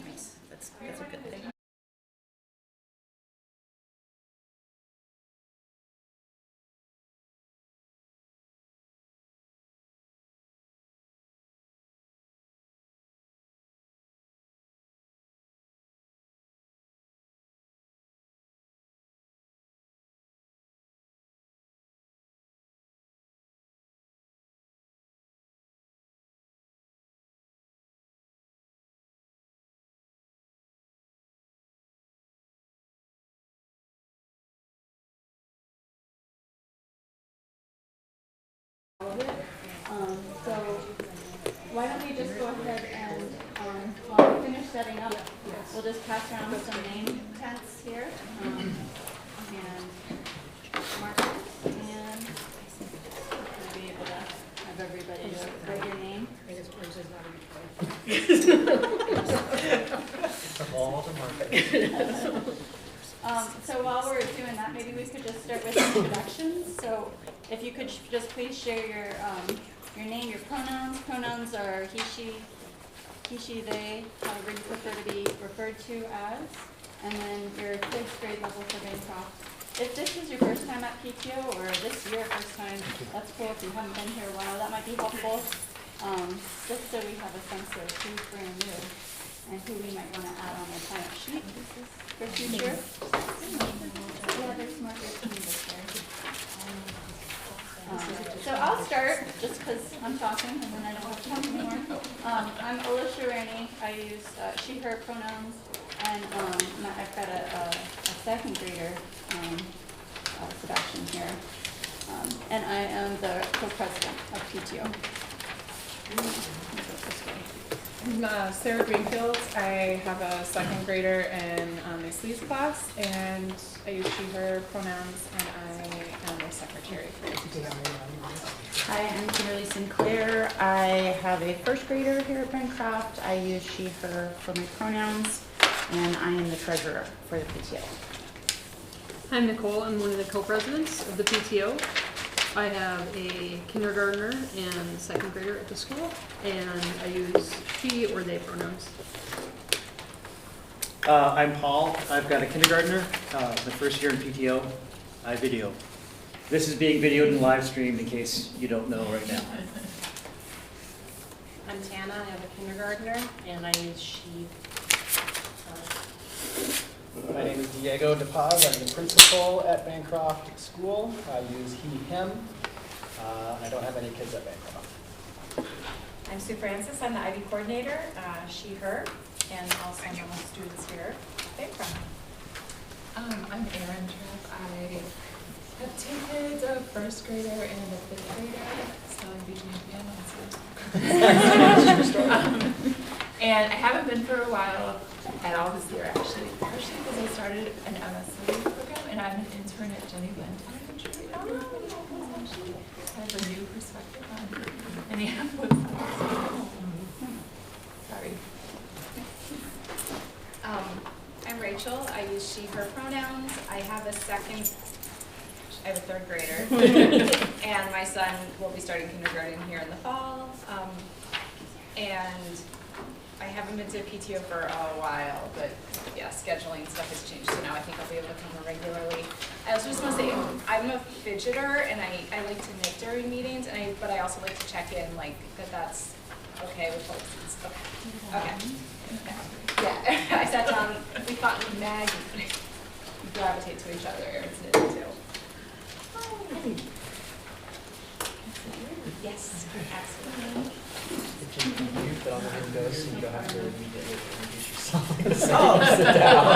Nice. That's a good thing. So why don't we just go ahead and while we finish setting up, we'll just pass around some name tags here and markers, and we'll be able to have everybody to write your name. All the markers. So while we're doing that, maybe we could just start with introductions. So if you could just please share your name, your pronouns. Pronouns are he, she, they, however you prefer to be referred to as, and then your 6th grade level for Bancroft. If this is your first time at PTO or this year first time, that's cool. If you haven't been here a while, that might be helpful, just so we have a sense of who's brand new and who we might want to add on the sign-up sheet for future. Yeah, there's markers in this there. So I'll start just because I'm talking and then I don't have to talk anymore. I'm Alicia Rainey. I use she, her pronouns, and I've got a 2nd grader, Sebastian here, and I am the co-president of PTO. I'm Sarah Greenfield. I have a 2nd grader in Miss Lee's class, and I use she, her pronouns, and I am a secretary for PTO. Hi, I'm Kimberly Sinclair. I have a 1st grader here at Bancroft. I use she, her for my pronouns, and I am the treasurer for the PTO. I'm Nicole. I'm one of the co-presidents of the PTO. I have a kindergartner and 2nd grader at the school, and I use she or they pronouns. I'm Paul. I've got a kindergartner, the 1st year in PTO. I video. This is being videoed and live streamed in case you don't know right now. I'm Tana. I have a kindergartner, and I use she. My name is Diego DePaz. I'm the principal at Bancroft School. I use he, him. I don't have any kids at Bancroft. I'm Sue Francis. I'm the IB coordinator, she, her, and also I'm one of the students here at Bancroft. I'm Erin Trapp. I have 2 kids, a 1st grader and a 5th grader, so I'm BGM and I haven't been for a while at all this year, actually, partially because I started an MSW program and I'm an intern at Jenny Bland Elementary. I have a new perspective on Minneapolis. Sorry. I'm Rachel. I use she, her pronouns. I have a 3rd grader, and my son will be starting kindergarten here in the fall. And I haven't been to PTO for a while, but yeah, scheduling stuff has changed, so now I think I'll be able to come more regularly. I also just want to say I'm a fidgeter, and I like to knit during meetings, and but I also like to check in, like, that's okay with folks and stuff. Okay. Yeah, I sat down, we thought we'd we gravitate to each other. It's knit too. Yes, absolutely. You put on the windows so you don't have to immediately introduce yourself. Sit down.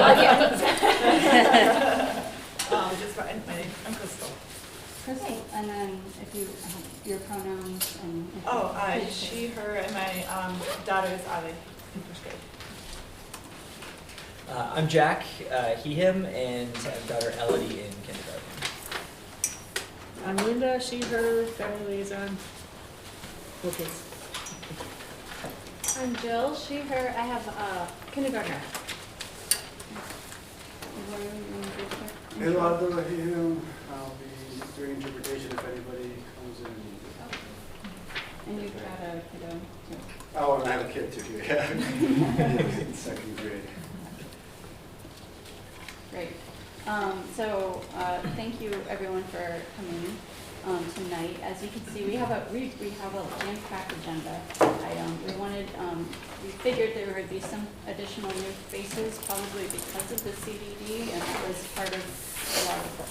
I'm Crystal. Crystal, and then if you your pronouns and. She, her, and my daughter is Ali in 1st grade. I'm Jack, he, him, and I've got our Elodie in kindergarten. I'm Linda, she, her, family liaison. Okay. I'm Jill, she, her. I have a kindergartner. Eduardo, him. I'll be doing interpretation if anybody comes in. And you've got a kiddo too. Oh, and I have a kid too, yeah. In second grade. Great. Thank you everyone for coming tonight. As you can see, we have a jam-packed agenda item. We figured there would be some additional new faces, probably because of the CDD, and that was part of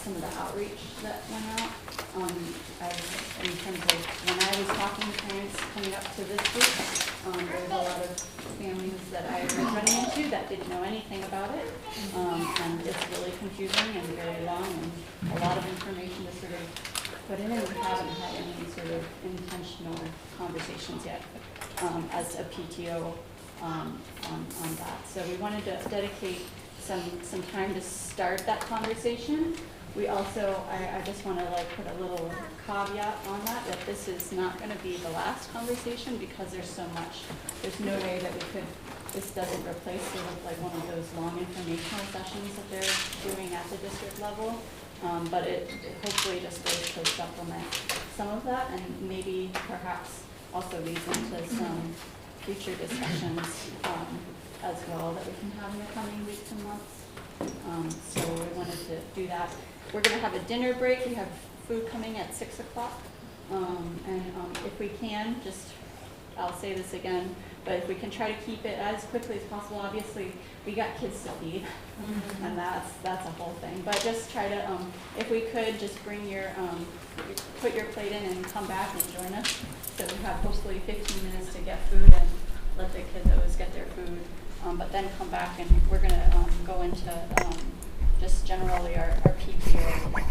some of the outreach that went out. In terms of when I was talking to parents coming up to this week, there was a lot of families that I was running into that didn't know anything about it, and it's really confusing and very long and a lot of information to sort of put in, and we haven't had any sort of intentional conversations yet as a PTO on that. So we wanted to dedicate some time to start that conversation. We also, I just want to put a little caveat on that this is not going to be the last conversation because there's so much. There's no way that this doesn't replace sort of one of those long informational sessions that they're doing at the district level. But it hopefully just goes to supplement some of that and maybe perhaps also leads into some future discussions as well that we can have in the coming weeks and months. So we wanted to do that. We're going to have a dinner break. We have food coming at 6 o'clock. If we can, I'll say this again, but if we can try to keep it as quickly as possible. Obviously, we got kids to feed, and that's a whole thing. But just try to, if we could, just bring put your plate in and come back and join us. So we have hopefully 15 minutes to get food and let the kiddos get their food. But then come back and we're going to go into just generally our PTO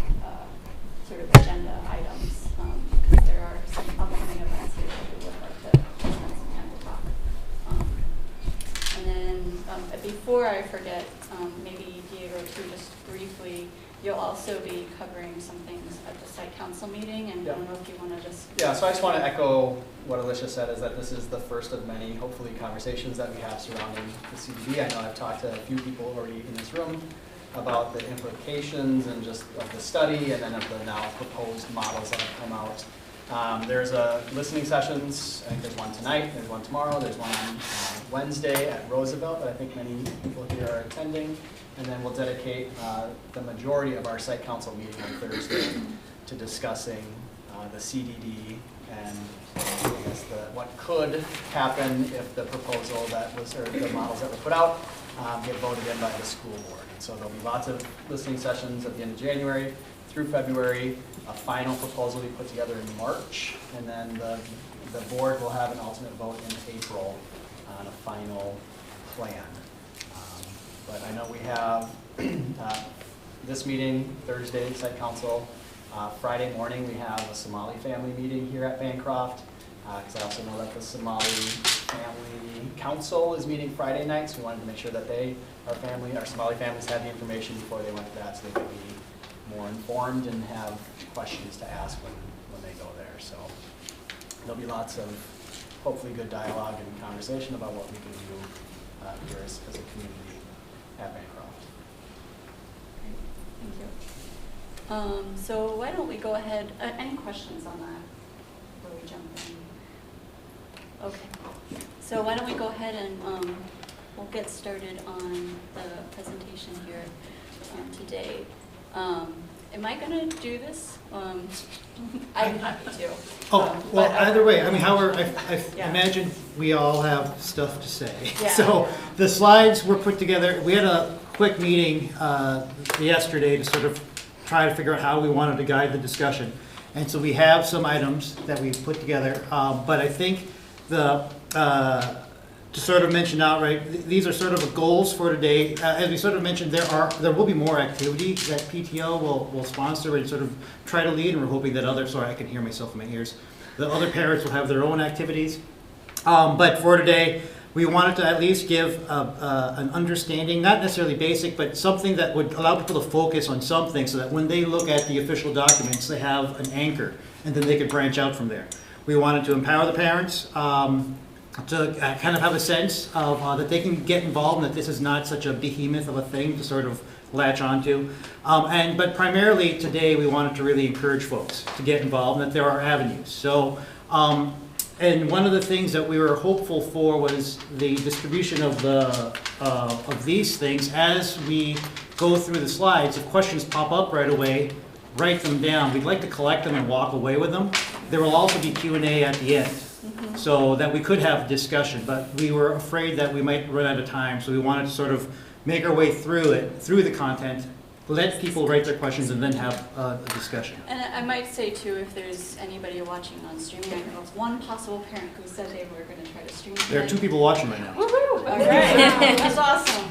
sort of agenda items, because there are some upcoming events here that we would like to spend some time to talk. And then before I forget, maybe Diego too, just briefly, you'll also be covering some things at the site council meeting, and I don't know if you want to just... Yeah, so I just want to echo what Alicia said, is that this is the first of many, hopefully, conversations that we have surrounding the CDD. I know I've talked to a few people already in this room about the implications and just of the study and then of the now proposed models that have come out. There's listening sessions. I think there's one tonight, there's one tomorrow, there's one on Wednesday at Roosevelt that I think many people here are attending. And then we'll dedicate the majority of our site council meeting on Thursday to discussing the CDD and I guess what could happen if the proposal that was, or the models that were put out get voted in by the school board. And so there'll be lots of listening sessions at the end of January through February, a final proposal we put together in March, and then the board will have an ultimate vote in April on a final plan. But I know we have this meeting, Thursday, site council. Friday morning, we have a Somali family meeting here at Bancroft, because I also know that the Somali Family Council is meeting Friday night, so we wanted to make sure that our Somali families had the information before they went to that, so they could be more informed and have questions to ask when they go there. So there'll be lots of hopefully good dialogue and conversation about what we can do here as a community at Bancroft. Thank you. So why don't we go ahead, any questions on that before we jump in? Okay, so why don't we go ahead and we'll get started on the presentation here today. Am I going to do this? I'm happy to. Well, either way, I mean, however, I imagine we all have stuff to say. Yeah. So the slides were put together. We had a quick meeting yesterday to sort of try to figure out how we wanted to guide the discussion. And so we have some items that we put together, but I think to sort of mention outright, these are sort of goals for today. As we sort of mentioned, there will be more activity that PTO will sponsor and sort of try to lead, and we're hoping that sorry, I can hear myself in my ears. The other parents will have their own activities. But for today, we wanted to at least give an understanding, not necessarily basic, but something that would allow people to focus on something so that when they look at the official documents, they have an anchor, and then they could branch out from there. We wanted to empower the parents to kind of have a sense of that they can get involved and that this is not such a behemoth of a thing to sort of latch onto. But primarily today we wanted to really encourage folks to get involved and that there are avenues. So And one of the things that we were hopeful for was the distribution of these things. As we go through the slides, if questions pop up right away, write them down. We'd like to collect them and walk away with them. There will also be Q&A at the end, so that we could have discussion, but we were afraid that we might run out of time, so we wanted to sort of make our way through it, through the content, let people write their questions, and then have a discussion. And I might say too, if there's anybody watching on streaming, I know of one possible parent who said they were going to try to stream. There are 2 people watching right now. Woohoo! All right, that's awesome.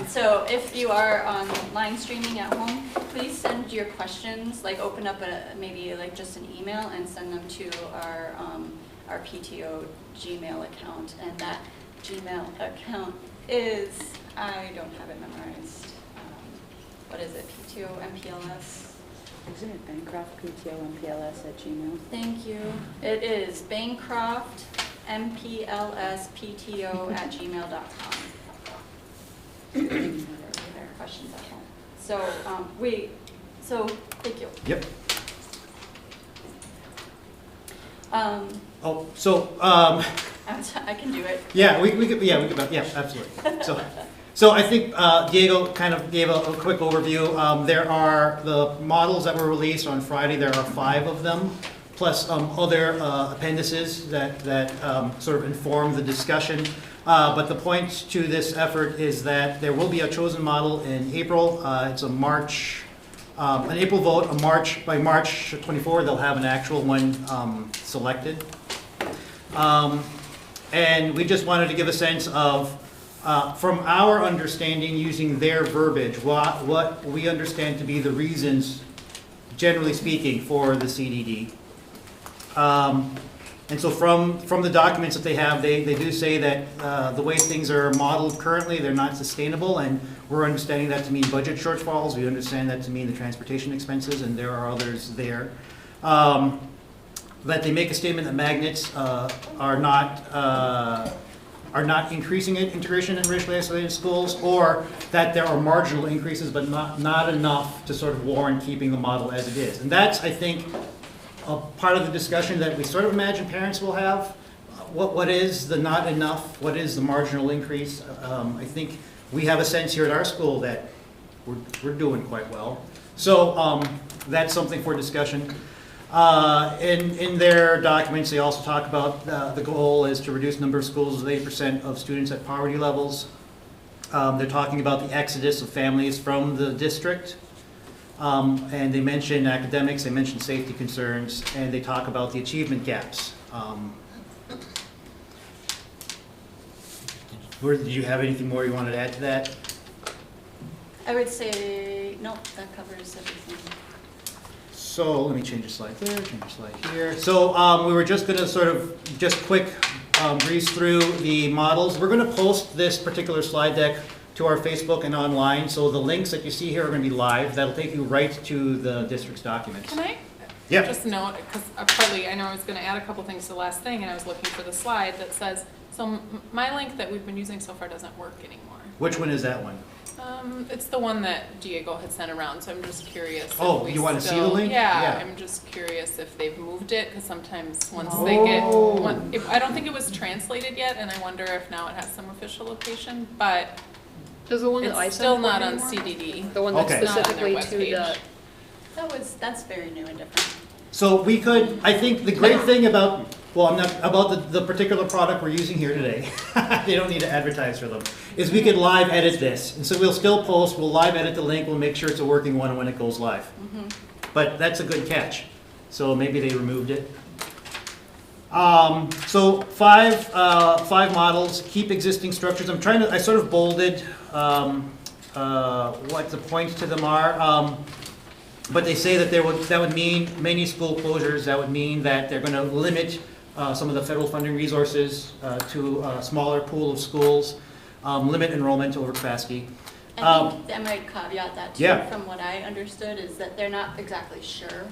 So if you are online streaming at home, please send your questions, like open up maybe like just an email and send them to our PTO Gmail account. And that Gmail account is, I don't have it memorized. What is it, PTO MPLS? Isn't it Bancroft PTO MPLS at Gmail? Thank you. It is Bancroft MPLS PTO at gmail.com. There are questions at home. So thank you. Yep. I can do it. Yeah, we could, absolutely. So I think Diego kind of gave a quick overview. There are the models that were released on Friday. There are 5 of them, plus other appendices that sort of inform the discussion. But the point to this effort is that there will be a chosen model in April. It's a March, an April vote. By March 24, they'll have an actual one selected. And we just wanted to give a sense of, from our understanding, using their verbiage, what we understand to be the reasons, generally speaking, for the CDD. And so from the documents that they have, they do say that the way things are modeled currently, they're not sustainable, and we're understanding that to mean budget shortfalls. We understand that to mean the transportation expenses, and there are others there. That they make a statement that magnets are not increasing integration in racially isolated schools, or that there are marginal increases, but not enough to sort of warrant keeping the model as it is. And that's, I think, a part of the discussion that we sort of imagine parents will have. What is the not enough? What is the marginal increase? I think we have a sense here at our school that we're doing quite well. So that's something for discussion. In their documents, they also talk about the goal is to reduce the number of schools with 8% of students at poverty levels. They're talking about the exodus of families from the district. And they mention academics, they mention safety concerns, and they talk about the achievement gaps. Did you have anything more you wanted to add to that? I would say, nope, that covers everything. So let me change the slide there, change the slide here. So we were just going to sort of just quick breeze through the models. We're going to post this particular slide deck to our Facebook and online. So the links that you see here are going to be live. That'll take you right to the district's documents. Can I just note, because partly I know I was going to add a couple things to the last thing, and I was looking for the slide that says, so my link that we've been using so far doesn't work anymore. Which one is that one? It's the one that Diego had sent around, so I'm just curious. Oh, you want to see the link? Yeah, I'm just curious if they've moved it, because sometimes once they get, I don't think it was translated yet, and I wonder if now it has some official location, but Does the one that I it's sent still work not on anymore? CDD. The one that's Okay. specifically Not on to their the, webpage. That's very new and different. So we could, I think the great thing about, well, I'm not, about the particular product we're using here today, they don't need to advertise for them, is we could live edit this. And so we'll still post, we'll live edit the link, we'll make sure it's a working one when it goes live. But that's a good catch. So maybe they removed it. So five models, keep existing structures. I sort of bolded what the points to them are. But they say that that would mean many school closures. That would mean that they're going to limit some of the federal funding resources to a smaller pool of schools, limit enrollment over capacity. I think I might caveat that too, Yeah. from what I understood, is that they're not exactly sure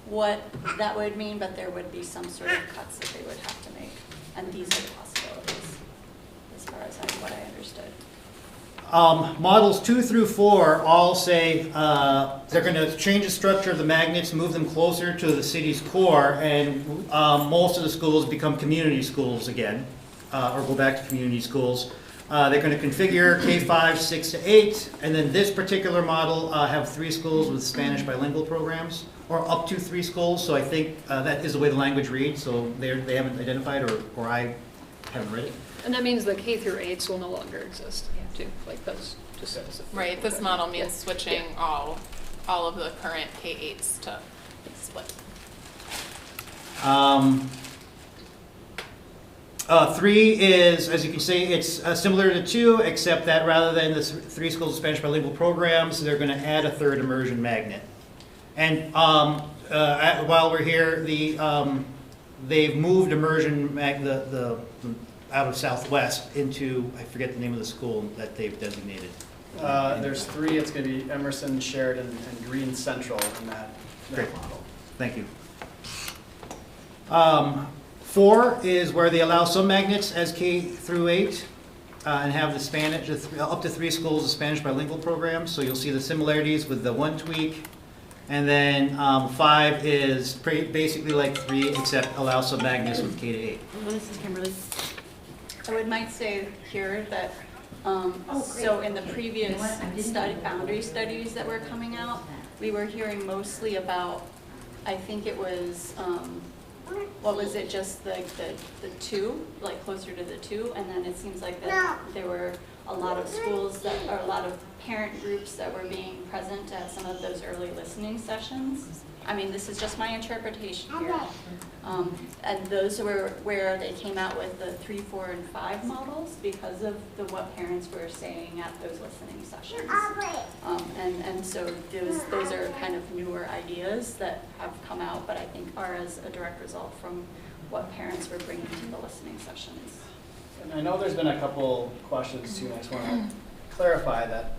what that would mean, but there would be some sort of cuts that they would have to make. And these are the possibilities, as far as what I understood. Models 2 through 4 all say they're going to change the structure of the magnets, move them closer to the city's core, and most of the schools become community schools again, or go back to community schools. They're going to configure K-5, 6 to 8, and then this particular model have 3 schools with Spanish bilingual programs, or up to 3 schools, so I think that is the way the language reads, so they haven't identified, or I haven't read it. And that means the K through 8s will no longer exist, too, like those, just says. Right, this model means switching all of the current K-8s to split. 3 is, as you can see, it's similar to 2, except that rather than the 3 schools of Spanish bilingual programs, they're going to add a 3rd immersion magnet. And while we're here, they've moved immersion out of Southwest into, I forget the name of the school that they've designated. There's 3, it's going to be Emerson, Sheridan, and Green Central in that model. Thank you. 4 is where they allow some magnets as K through 8 and have the Spanish, up to 3 schools of Spanish bilingual programs. So you'll see the similarities with the 1 tweak. And then 5 is basically like 3, except allow some magnets with K to 8. This is Kimberly. I might say here that, so in the previous boundary studies that were coming out, we were hearing mostly about, I think it was, what was it, just the 2, like closer to the 2, and then it seems like that there were a lot of schools or a lot of parent groups that were being present at some of those early listening sessions. I mean, this is just my interpretation here. And those were where they came out with the 3, 4, and 5 models because of what parents were saying at those listening sessions. And so those are kind of newer ideas that have come out, but I think are as a direct result from what parents were bringing to the listening sessions. And I know there's been a couple questions too, and I just want to clarify that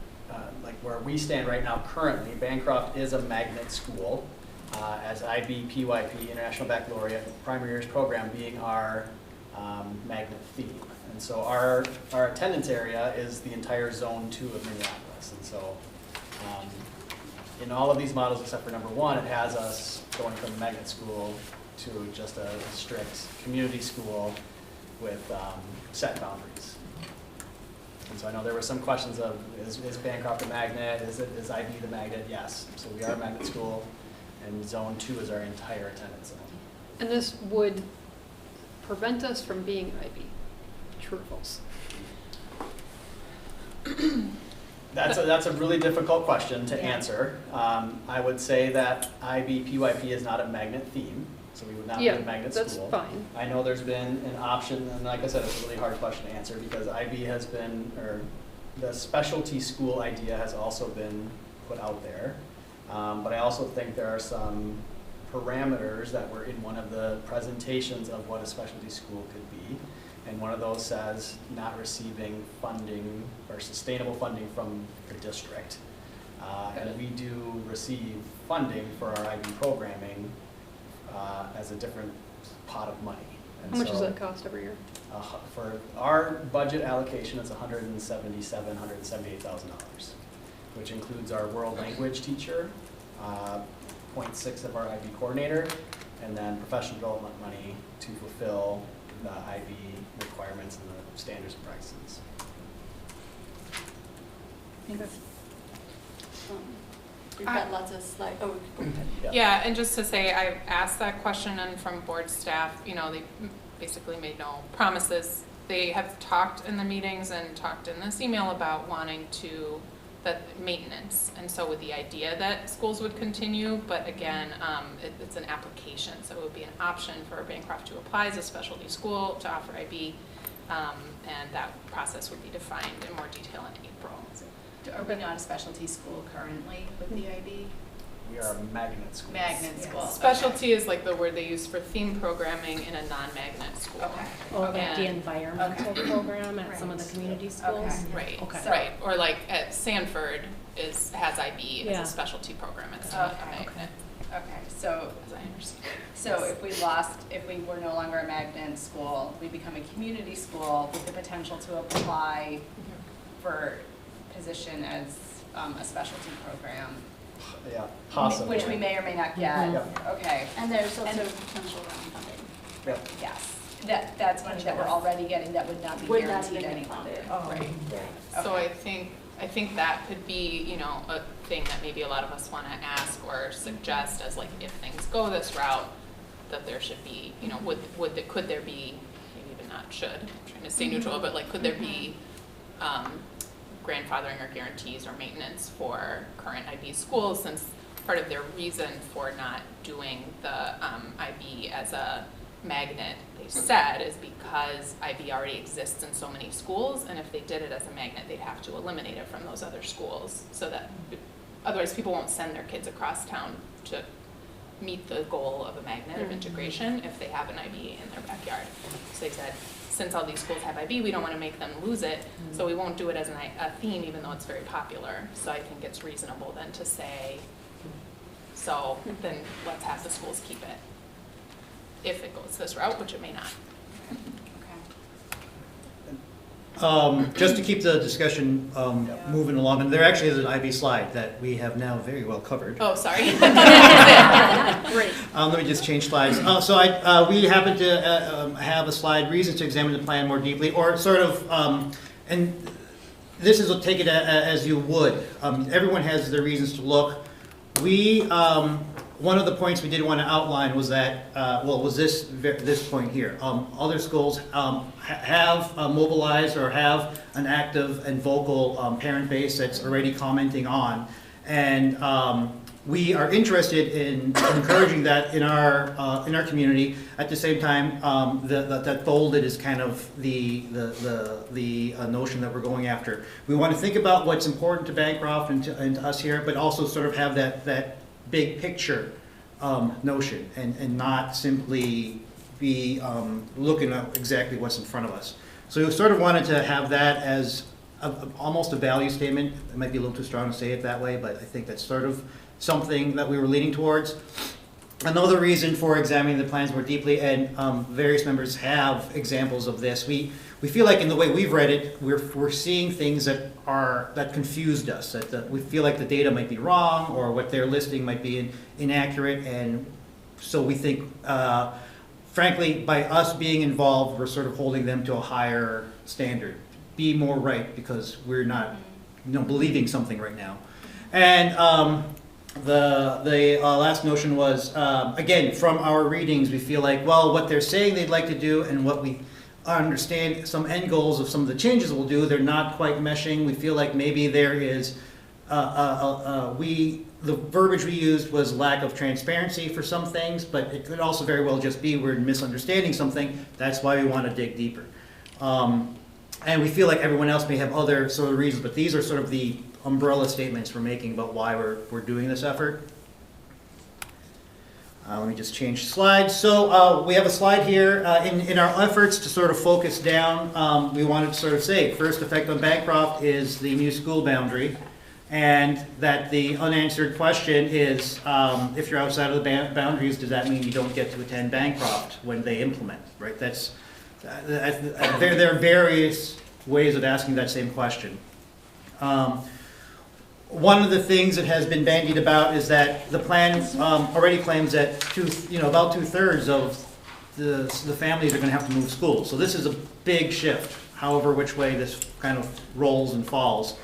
like where we stand right now currently, Bancroft is a magnet school. As IB, PYP, International Baccalaureate, primary years program being our magnet theme. And so our attendance area is the entire zone 2 of Minneapolis. And so in all of these models except for number 1, it has us going from a magnet school to just a strict community school with set boundaries. And so I know there were some questions of, is Bancroft a magnet? Is IB the magnet? Yes. So we are a magnet school. And zone 2 is our entire attendance zone. And this would prevent us from being IB. True or false? That's a really difficult question to answer. I would say that IB PYP is not a magnet theme, so we would not be a magnet school. That's fine. I know there's been an option, and like I said, it's a really hard question to answer because IB has been, or the specialty school idea has also been put out there. But I also think there are some parameters that were in one of the presentations of what a specialty school could be. And one of those says not receiving funding or sustainable funding from the district. And we do receive funding for our IB programming as a different pot of money. And how much does that cost every year? For our budget allocation, it's $177,000, $178,000. Which includes our world language teacher, 0.6 of our IB coordinator, and then professional development money to fulfill the IB requirements and the standards and practices. We've got lots of slides. Oh, go ahead. Yeah, and just to say, I asked that question, and from board staff, you know, they basically made no promises. They have talked in the meetings and talked in this email about wanting to that maintenance, and so with the idea that schools would continue, but again, it's an application, so it would be an option for Bancroft to apply as a specialty school to offer IB, and that process would be defined in more detail in April. Are we not a specialty school currently with the IB? We are a magnet school. Magnet school. Specialty is like the word they use for theme programming in a non-magnet school. Okay. Or like the environmental program at some of the community schools? Right, Okay. right. Or like at Sanford has IB as Yeah. a specialty program. It's not a magnet, Okay, so, as I understand. so if we were no longer a magnet school, we become a community school with the potential to apply for position as a specialty program, Yeah, possibly. which we may or may not get. Yep. Okay. And there's also potential round funding. Yep. Yes, that's money that we're already getting that would not be Would not guaranteed be any funded. longer. Right. So I think that could be, you know, a thing that maybe a lot of us want to ask or suggest as like, if things go this route, that there should be, you know, could there be, maybe even not should, I'm trying to stay neutral, but like, could there be grandfathering or guarantees or maintenance for current IB schools, since part of their reason for not doing the IB as a magnet, they said, is because IB already exists in so many schools, and if they did it as a magnet, they'd have to eliminate it from those other schools, so that otherwise people won't send their kids across town to meet the goal of a magnet of integration if they have an IB in their backyard. So they said, since all these schools have IB, we don't want to make them lose it, so we won't do it as a theme, even though it's very popular. So I think it's reasonable then to say, so then let's have the schools keep it, if it goes this route, which it may not. Just to keep the discussion moving along, and there actually is an IB slide that we have now very well covered. Oh, sorry. Great. Let me just change slides. We happen to have a slide, reasons to examine the plan more deeply, or sort of, and this is, take it as you would. Everyone has their reasons to look. One of the points we did want to outline was that, was this point here. Other schools have mobilized or have an active and vocal parent base that's already commenting on. And we are interested in encouraging that in our community. At the same time, that folded is kind of the notion that we're going after. We want to think about what's important to Bancroft and to us here, but also sort of have that big picture notion and not simply be looking at exactly what's in front of us. So we sort of wanted to have that as almost a value statement. It might be a little too strong to say it that way, but I think that's sort of something that we were leaning towards. Another reason for examining the plans more deeply, and various members have examples of this, we feel like in the way we've read it, we're seeing things that confused us, that we feel like the data might be wrong or what they're listing might be inaccurate, and so we think, frankly, by us being involved, we're sort of holding them to a higher standard. Be more right, because we're not, believing something right now. And the last notion was, again, from our readings, we feel like, well, what they're saying they'd like to do and what we understand some end goals of some of the changes we'll do, they're not quite meshing. We feel like maybe there is, the verbiage we used was lack of transparency for some things, but it could also very well just be we're misunderstanding something. That's why we want to dig deeper. And we feel like everyone else may have other sort of reasons, but these are sort of the umbrella statements we're making about why we're doing this effort. Let me just change slides. So we have a slide here. In our efforts to sort of focus down, we wanted to sort of say, first effect on Bancroft is the new school boundary, and that the unanswered question is, if you're outside of the boundaries, does that mean you don't get to attend Bancroft when they implement, right? There are various ways of asking that same question. One of the things that has been bandied about is that the plan already claims that about 2/3 of the families are going to have to move schools. So this is a big shift, however which way this kind of rolls and falls.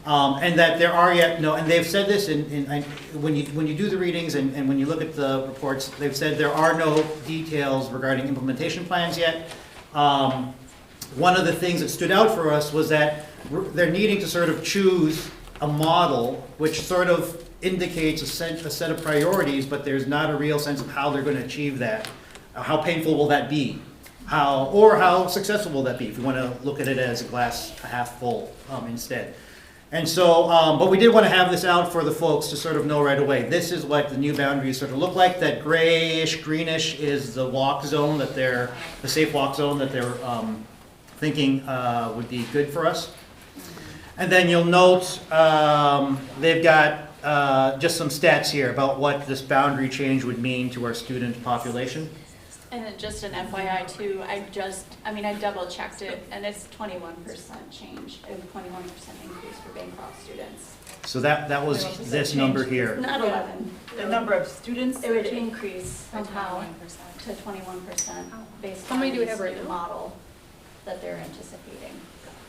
And that there are yet no, and they've said this when you do the readings and when you look at the reports, they've said there are no details regarding implementation plans yet. One of the things that stood out for us was that they're needing to sort of choose a model which sort of indicates a set of priorities, but there's not a real sense of how they're going to achieve that. How painful will that be? How successful will that be, if we want to look at it as a glass half full instead. And so, but we did want to have this out for the folks to sort of know right away. This is what the new boundaries sort of look like. That grayish, greenish is the walk zone the safe walk zone that they're thinking would be good for us. And then you'll note they've got just some stats here about what this boundary change would mean to our student population. And then just an FYI too, I double checked it, and it's 21% change and 21% increase for Bancroft students. So that was this number here. Not 11. The number of students? It would increase By somehow 21%. to 21% based How on many do we this have right new now? model that they're anticipating.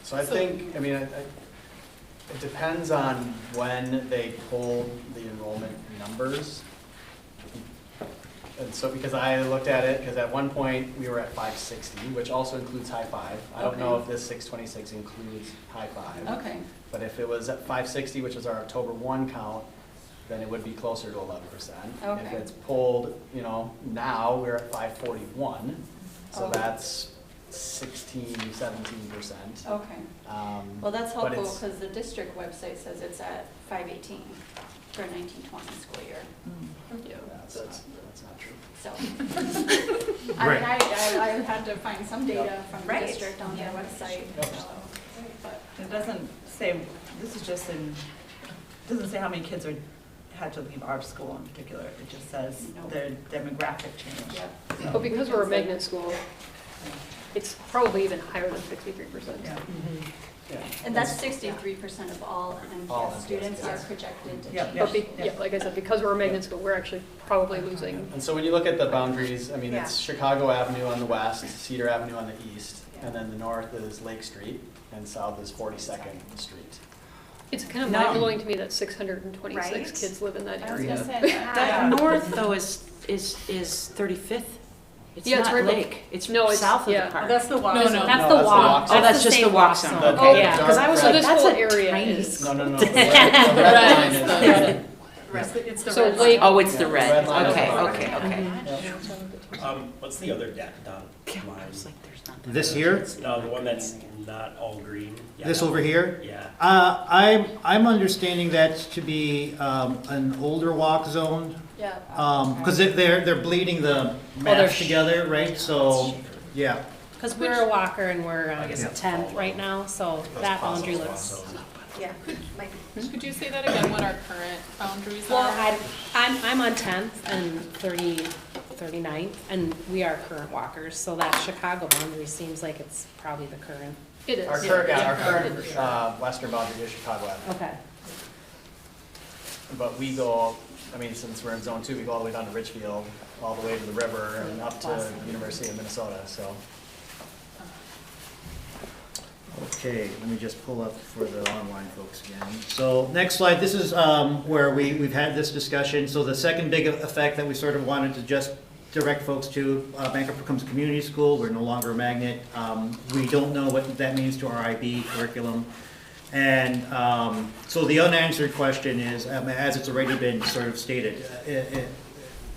So I think, I mean, it depends on when they pull the enrollment numbers. And so, because I looked at it, because at one point, we were at 560, which also includes high five. I don't know if this 626 includes high five. Okay. But if it was at 560, which is our October 1 count, then it would be closer to 11%. Okay. If it's pulled, now we're at 541, so Okay. that's 16, 17%. Okay. Well, that's but helpful it's- because the district website says it's at 518 for 1920 school year. Yeah. That's not true. So, Right. I had to find some data from the Right. district on their website. Yep. So, but It doesn't say, this is just doesn't say how many kids had to leave our school in particular. It just says No. their demographic change. yeah. But because we're a magnet school, it's probably even higher than 63%. Yeah. Yeah. And that's 63% of all All MTS MTS, students are yes. projected to Yep, change. yep. But yeah, like I said, because we're a magnet school, we're actually probably losing. And so when you look at the boundaries, I mean, it's Chicago Avenue on the west, Cedar Avenue on the east, and then the north is Lake Street, and south is 42nd Street. It's kind of No. mind-blowing to me that 626 Right? kids live in that I was area. gonna say Yeah. that. North though is 35th. It's Yeah, it's not right be- Lake, it's No, it's- south of yeah. the park. That's the walk. No, That's No, the that's the walk. walk Oh, that's the just same the walk zone. The Oh, dark yeah. Because I was red- like, this that's whole a area tiny is- school. No, the red line is the. It's the So red Lake- line. Oh, it's Yeah, the the red, red line is okay, the park. okay, okay. What's the other dot Yeah, I was line? like, there's not that This much. here, The one that's not all green? Yeah, this that over one. here, Yeah. I'm understanding that to be an older walk zone, Yeah. because they're bleeding the they're maps together, right? So, yeah. Because we're a walker and we're I guess Yeah. it's 10th all right now, so Those that puzzles, boundary looks. puzzles. Yeah. Could you say that again, what our current boundaries Well, are? I'm on 10th and 39th, and we are current walkers, so that Chicago boundary seems like it's probably the current. It is. Our current western boundary is Chicago Avenue. Okay. But we go, I mean, since we're in zone 2, we go all the way down to Richfield, all the way to the river and up to the University of Minnesota, so. Okay, let me just pull up for the online folks again. So next slide, this is where we've had this discussion. So the second big effect that we sort of wanted to just direct folks to, Bancroft becomes a community school, we're no longer a magnet. We don't know what that means to our IB curriculum. And so the unanswered question is, as it's already been sort of stated,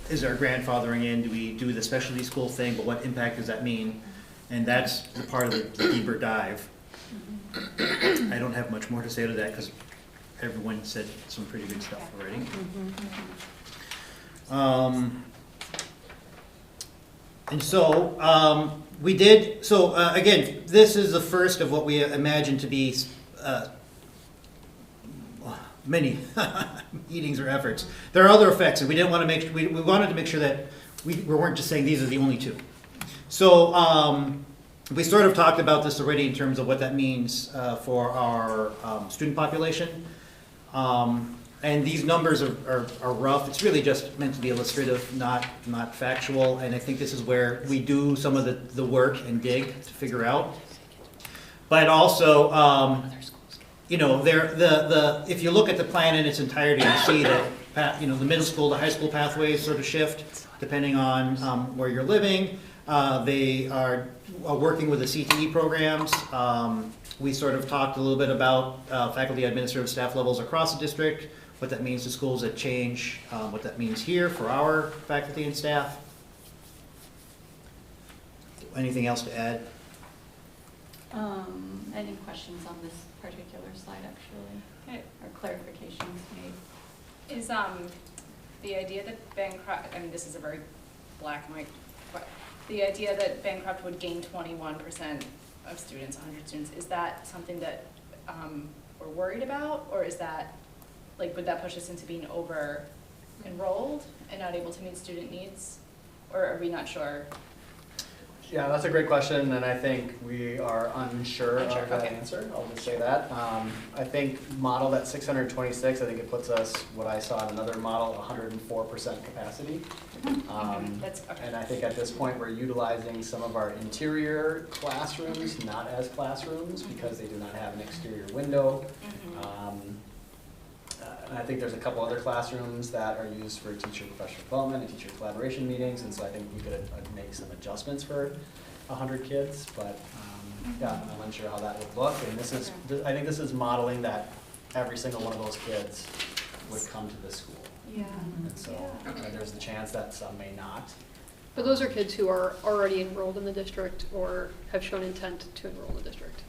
is our grandfathering in, do we do the specialty school thing, but what impact does that mean? And that's the part of the deeper dive. I don't have much more to say to that because everyone said some pretty good stuff already. And so we did, so again, this is the first of what we imagine to be many meetings or efforts. There are other effects, and we didn't want to make, we wanted to make sure that we weren't just saying these are the only two. So we sort of talked about this already in terms of what that means for our student population. And these numbers are rough. It's really just meant to be illustrative, not factual. And I think this is where we do some of the work and dig to figure out. But also, you know, if you look at the plan in its entirety, you see that the middle school to high school pathways sort of shift depending on where you're living. They are working with the CTE programs. We sort of talked a little bit about faculty, administrative staff levels across the district, what that means to schools that change, what that means here for our faculty and staff. Anything else to add? Any questions on this particular slide, actually, or clarifications made? Is the idea that Bancroft, I mean, this is a very black and white, but the idea that Bancroft would gain 21% of students, 100 students, is that something that we're worried about, or is that, like, would that push us into being over enrolled and not able to meet student needs, or are we not sure? Yeah, that's a great question, and I think we are unsure of that okay. answer. I'll just say that. I think modeled at 626, I think it puts us, what I saw in another model, 104% capacity. That's, okay. And I think at this point, we're utilizing some of our interior classrooms, not as classrooms, because they do not have an exterior window. And I think there's a couple other classrooms that are used for teacher professional development and teacher collaboration meetings, and so I think we could make some adjustments for 100 kids, but yeah, I'm unsure how that would look. And this is, I think this is modeling that every single one of those kids would come to this school. Yeah. And so there's the chance that some may not. But those are kids who are already enrolled in the district or have shown intent to enroll in the district.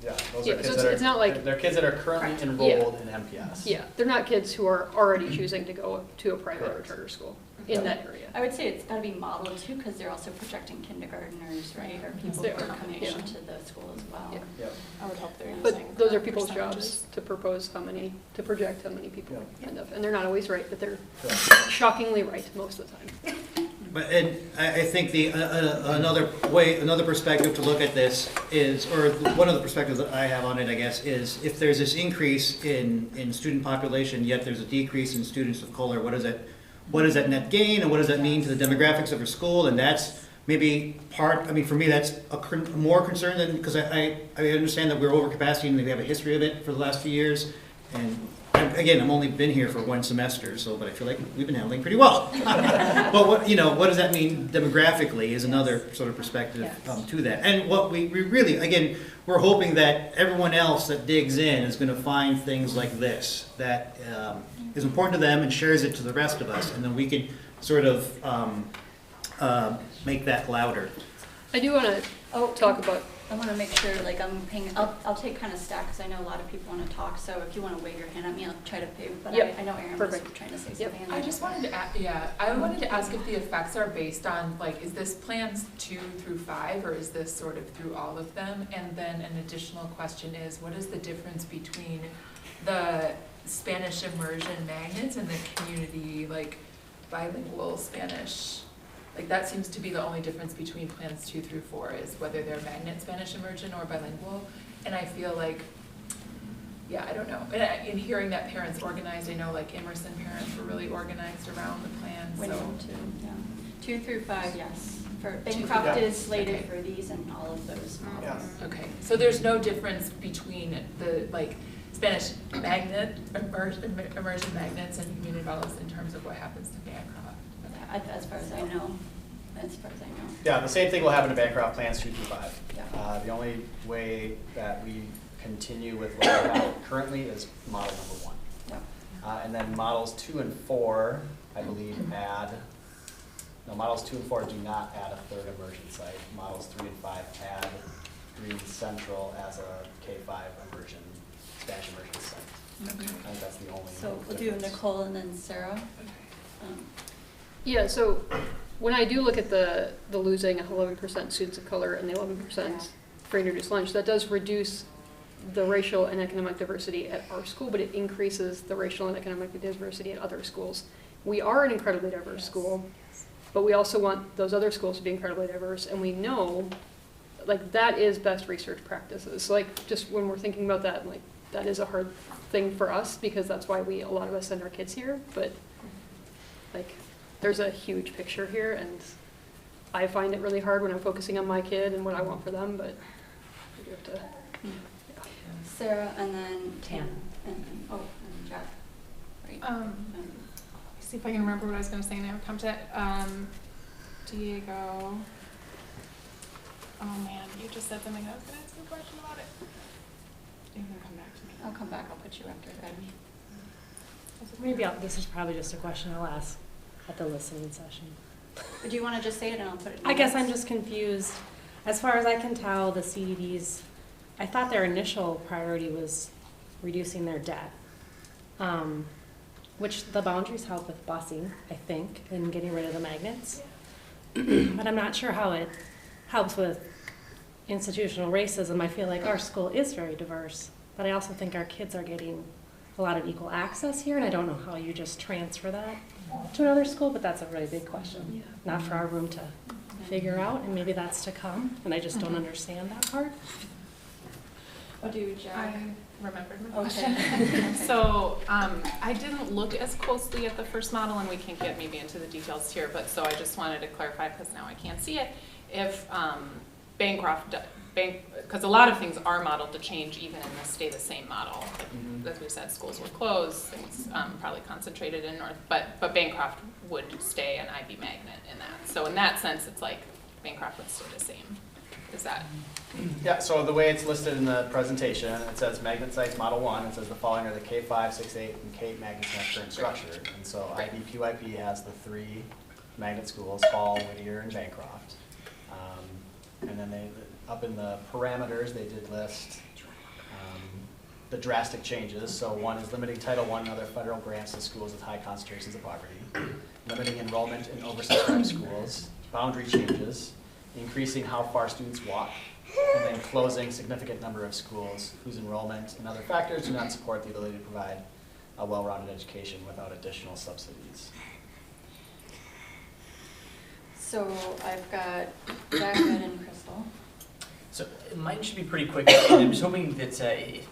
Yeah, those Yeah, are kids so that are, it's not like- they're kids that are currently enrolled in MPS. Yeah, they're not kids who are already choosing to go to a private or Correct. charter school in that area. I would say it's gotta be modeled too, because they're also projecting kindergartners, right, or people They who are are, coming yeah. into the school as well. Yeah. Yep. I would hope they're using. But those are people's percentages. jobs to propose how many, to project how many people Yeah. end up. And they're not always right, but they're Correct. shockingly right most of the time. But, and I think the, another perspective to look at this is, or one of the perspectives that I have on it, I guess, is if there's this increase in student population, yet there's a decrease in students of color, what does that net gain, and what does that mean to the demographics of our school? And that's maybe part, I mean, for me, that's more concern than, because I understand that we're over capacity and we have a history of it for the last few years. And again, I've only been here for one semester, so, but I feel like we've been handling pretty well. But what does that mean demographically is another sort of perspective to that. And what we really, again, we're hoping that everyone else that digs in is going to find things like this that is important to them and shares it to the rest of us, and then we can sort of make that louder. I do want to talk about, I wanna make sure, like, I'm paying, I'll take kind of stack, because I know a lot of people wanna talk, so if you wanna wave your hand at me, I'll try to pay, but Yep. I know Erin was Perfect. trying to say Yep. something. I just wanted to I wanted to ask if the effects are based on, like, is this plans 2 through 5, or is this sort of through all of them? And then an additional question is, what is the difference between the Spanish immersion magnets and the community, like, bilingual Spanish? Like, that seems to be the only difference between plans 2 through 4 is whether they're magnet Spanish immersion or bilingual. And I feel like, yeah, I don't know. And in hearing that parents organized, I know like Emerson parents were really organized around the plan, so. Winning too, yeah. 2 through 5, yes. For 2 through Bancroft 5. is slated Okay. for these and all of those models. Okay, so there's no difference between the, like, Spanish magnet, immersion magnets and community models in terms of what happens to Bancroft? As far as I know, Yeah, the same thing will happen to Bancroft plans 2 through 5. Yeah. The only way that we continue with what we have currently is model number 1. Yeah. And then models 2 and 4, I believe, models 2 and 4 do not add a third immersion site. Models 3 and 5 add Green Central as a K-5 immersion, Spanish immersion site. Okay. I think that's the only So we'll do difference. Nicole and then Sarah. yeah, so when I do look at the losing 11% students of color and the 11% for introduced lunch, that does reduce the racial and economic diversity at our school, but it increases the racial and economic diversity at other schools. We are an incredibly diverse school, but we also want those other schools to be incredibly diverse, and we know, like, that is best research practices. So, like, just when we're thinking about that, like, that is a hard thing for us, because that's why a lot of us send our kids here, but, like, there's a huge picture here, and I find it really hard when I'm focusing on my kid and what I want for them, but we do have to. Sarah and then Tan. and Jack. Right. See if I can remember what I was gonna say now. Come to, Diego. Oh man, you just said something. I was gonna ask you a question about it. You're gonna come back to me. I'll come back, I'll put you after that. Maybe this is probably just a question I'll ask at the listening session. Do you want to just say it and I'll put it in I guess I'm notes? just confused. As far as I can tell, the CDDs, I thought their initial priority was reducing their debt, which the boundaries help with busing, I think, and getting rid of the magnets. But I'm not sure how it helps with institutional racism. I feel like our school is very diverse, but I also think our kids are getting a lot of equal access here, and I don't know how you just transfer that to another school, but that's a really big question, not for our room to figure out, and maybe that's to come, and I just don't understand that part. What do Jack? I remembered my Okay. question. So, I didn't look as closely at the first model, and we can get maybe into the details here, but so I just wanted to clarify, because now I can't see it, if Bancroft, because a lot of things are modeled to change even in the stay the same model. Like, as we said, schools will close, things probably concentrated in North, but Bancroft would stay an IB magnet in that. So in that sense, it's like Bancroft would stay the same. Is that? Yeah, so the way it's listed in the presentation, it says magnet sites model 1, it says the following are the K5, 6, 8, and K magnets in our current structure. And so Right. IBPYP has the 3 magnet schools, Hall, Whittier, and Bancroft. And then they, up in the parameters, they did list the drastic changes. So one is limiting Title I and other federal grants to schools with high concentrations of poverty, limiting enrollment in oversubscribed schools, boundary changes, increasing how far students walk, and then closing significant number of schools whose enrollment and other factors do not support the ability to provide a well-rounded education without additional subsidies. So I've got Jack, Ed, and Crystal. So mine should be pretty quick. I was hoping that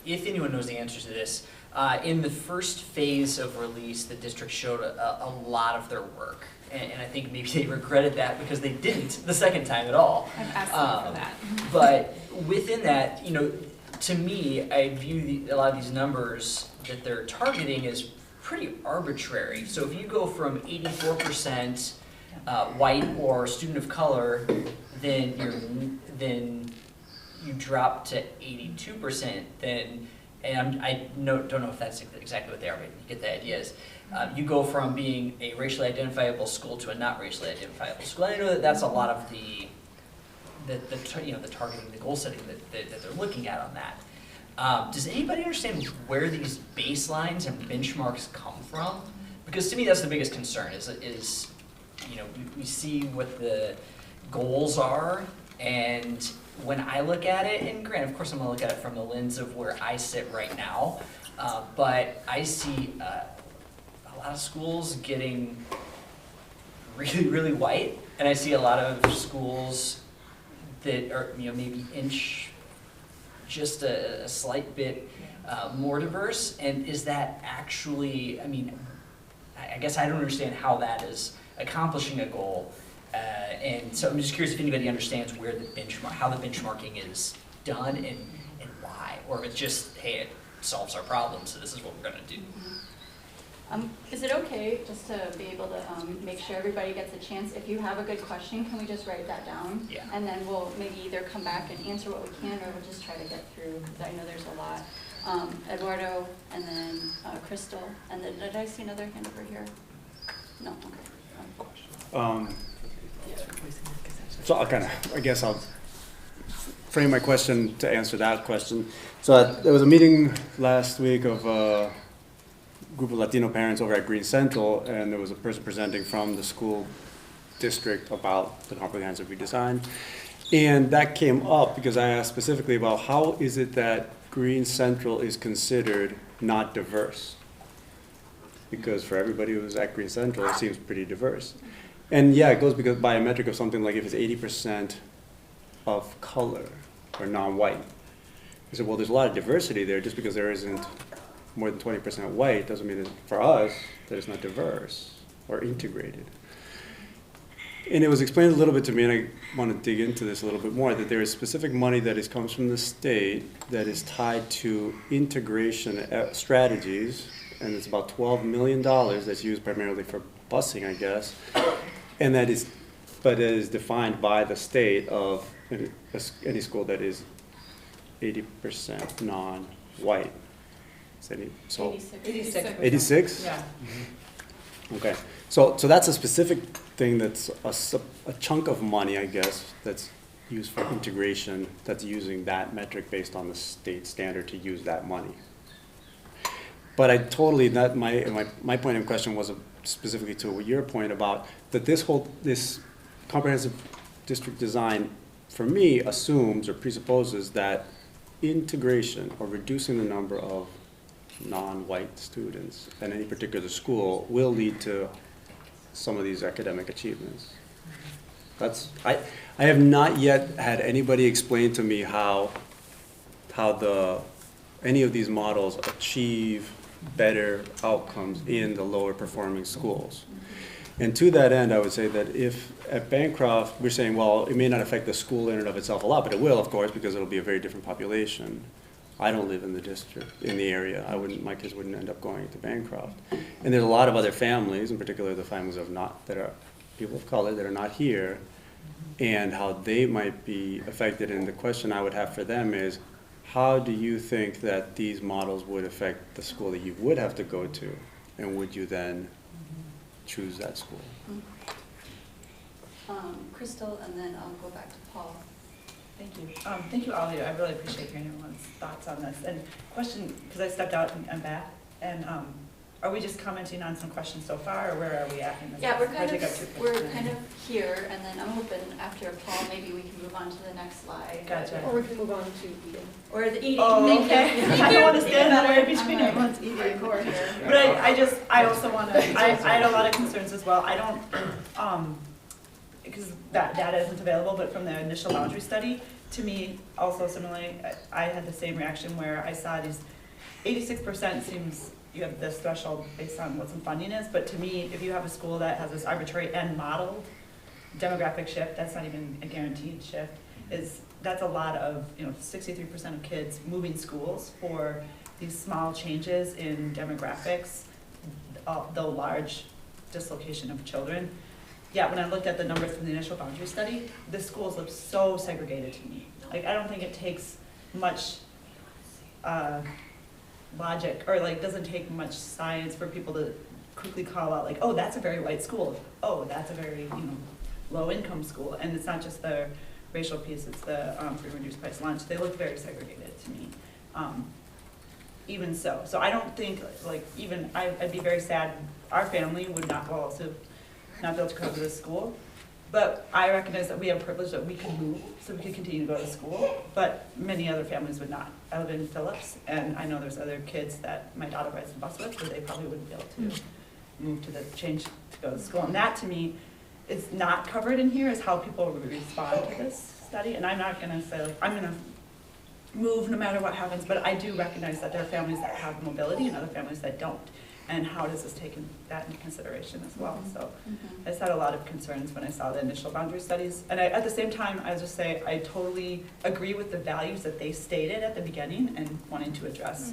if anyone knows the answer to this, in the first phase of release, the district showed a lot of their work. And I think maybe they regretted that because they didn't the second time at all. I've asked them for that. But within that, you know, to me, I view a lot of these numbers that they're targeting as pretty arbitrary. So if you go from 84% white or student of color, then you drop to 82%. And I don't know if that's exactly what they are, but you get the ideas. You go from being a racially identifiable school to a not racially identifiable school. And I know that that's a lot of the targeting, the goal setting that they're looking at on that. Does anybody understand where these baselines and benchmarks come from? Because to me, that's the biggest concern. Is you know, we see what the goals are, and when I look at it, and granted, of course, I'm going to look at it from the lens of where I sit right now, but I see a lot of schools getting really, really white, and I see a lot of schools that are, you know, maybe inch just a slight bit more diverse. And is that actually, I mean, I guess I don't understand how that is accomplishing a goal. And so I'm just curious if anybody understands where the how the benchmarking is done and why, or if it's just, hey, it solves our problem, so this is what we're going to do. Is it okay, just to be able to make sure everybody gets a chance, if you have a good question, can we just write that down? Yeah. And then we'll maybe either come back and answer what we can, or we'll just try to get through, because I know there's a lot. Eduardo, and then Crystal, and then did I see another hand over here? No, okay. So I guess I'll frame my question to answer that question. So there was a meeting last week of a group of Latino parents over at Green Central, and there was a person presenting from the school district about the comprehensive redesign. And that came up because I asked specifically about how is it that Green Central is considered not diverse? Because for everybody who's at Green Central, it seems pretty diverse. And yeah, it goes by a metric of something like if it's 80% of color or non-white. I said, well, there's a lot of diversity there. Just because there isn't more than 20% white doesn't mean that for us that it's not diverse or integrated. And it was explained a little bit to me, and I want to dig into this a little bit more, that there is specific money that comes from the state that is tied to integration strategies, and it's about $12 million that's used primarily for busing, I guess. And that is, but it is defined by the state of any school that is 80% non-white. So 86%. 86? Yeah. Okay. So that's a specific thing that's a chunk of money, I guess, that's used for integration, that's using that metric based on the state standard to use that money. But I totally, my point in question was specifically to your point about that this comprehensive district design, for me, assumes or presupposes that integration or reducing the number of non-white students in any particular school will lead to some of these academic achievements. I have not yet had anybody explain to me how any of these models achieve better outcomes in the lower performing schools. And to that end, I would say that if at Bancroft, we're saying, well, it may not affect the school in and of itself a lot, but it will, of course, because it'll be a very different population. I don't live in the district, in the area. My kids wouldn't end up going to Bancroft. And there's a lot of other families, in particular the families that are people of color that are not here, and how they might be affected. And the question I would have for them is, how do you think that these models would affect the school that you would have to go to? And would you then choose that school? Crystal, and then I'll go back to Paul. Thank you. Thank you all of you. I really appreciate hearing everyone's thoughts on this. And question, because I stepped out and I'm back, and are we just commenting on some questions so far, or where are we at in this? Yeah, we're kind of here, and then I'm hoping after Paul, maybe we can move on to the next slide. Gotcha. Or we can move on to eating. Or the eating. Oh, Thank okay. you. I don't want to stand that way I'm between like everyone's eating. hardcore here. But I also want to, I had a lot of concerns as well. I don't, because that data isn't available, but from the initial boundary study, to me, also similarly, I had the same reaction where I saw these 86% seems, you have this threshold based on what some funding is, but to me, if you have a school that has this arbitrary and modeled demographic shift, that's not even a guaranteed shift, that's a lot of, 63% of kids moving schools for these small changes in demographics, the large dislocation of children. Yeah, when I looked at the numbers from the initial boundary study, the schools look so segregated to me. Like, I don't think it takes much logic, or doesn't take much science for people to quickly call out, oh, that's a very white school. Oh, that's a very, low income school. And it's not just the racial piece, it's the free reduced price lunch. They look very segregated to me. Even so. So I don't think, I'd be very sad. Our family would not be able to come to this school. But I recognize that we have privilege that we can move, so we can continue to go to school, but many other families would not. I live in Phillips, and I know there's other kids that my daughter rides the bus with, but they probably wouldn't be able to move to change to go to school. And that, to me, is not covered in here, is how people respond to this study. And I'm not gonna say, I'm gonna move no matter what happens, but I do recognize that there are families that have mobility and other families that don't. And how does this take that into consideration as well? So I just had a lot of concerns when I saw the initial boundary studies. And at the same time, I just say I totally agree with the values that they stated at the beginning and wanting to address,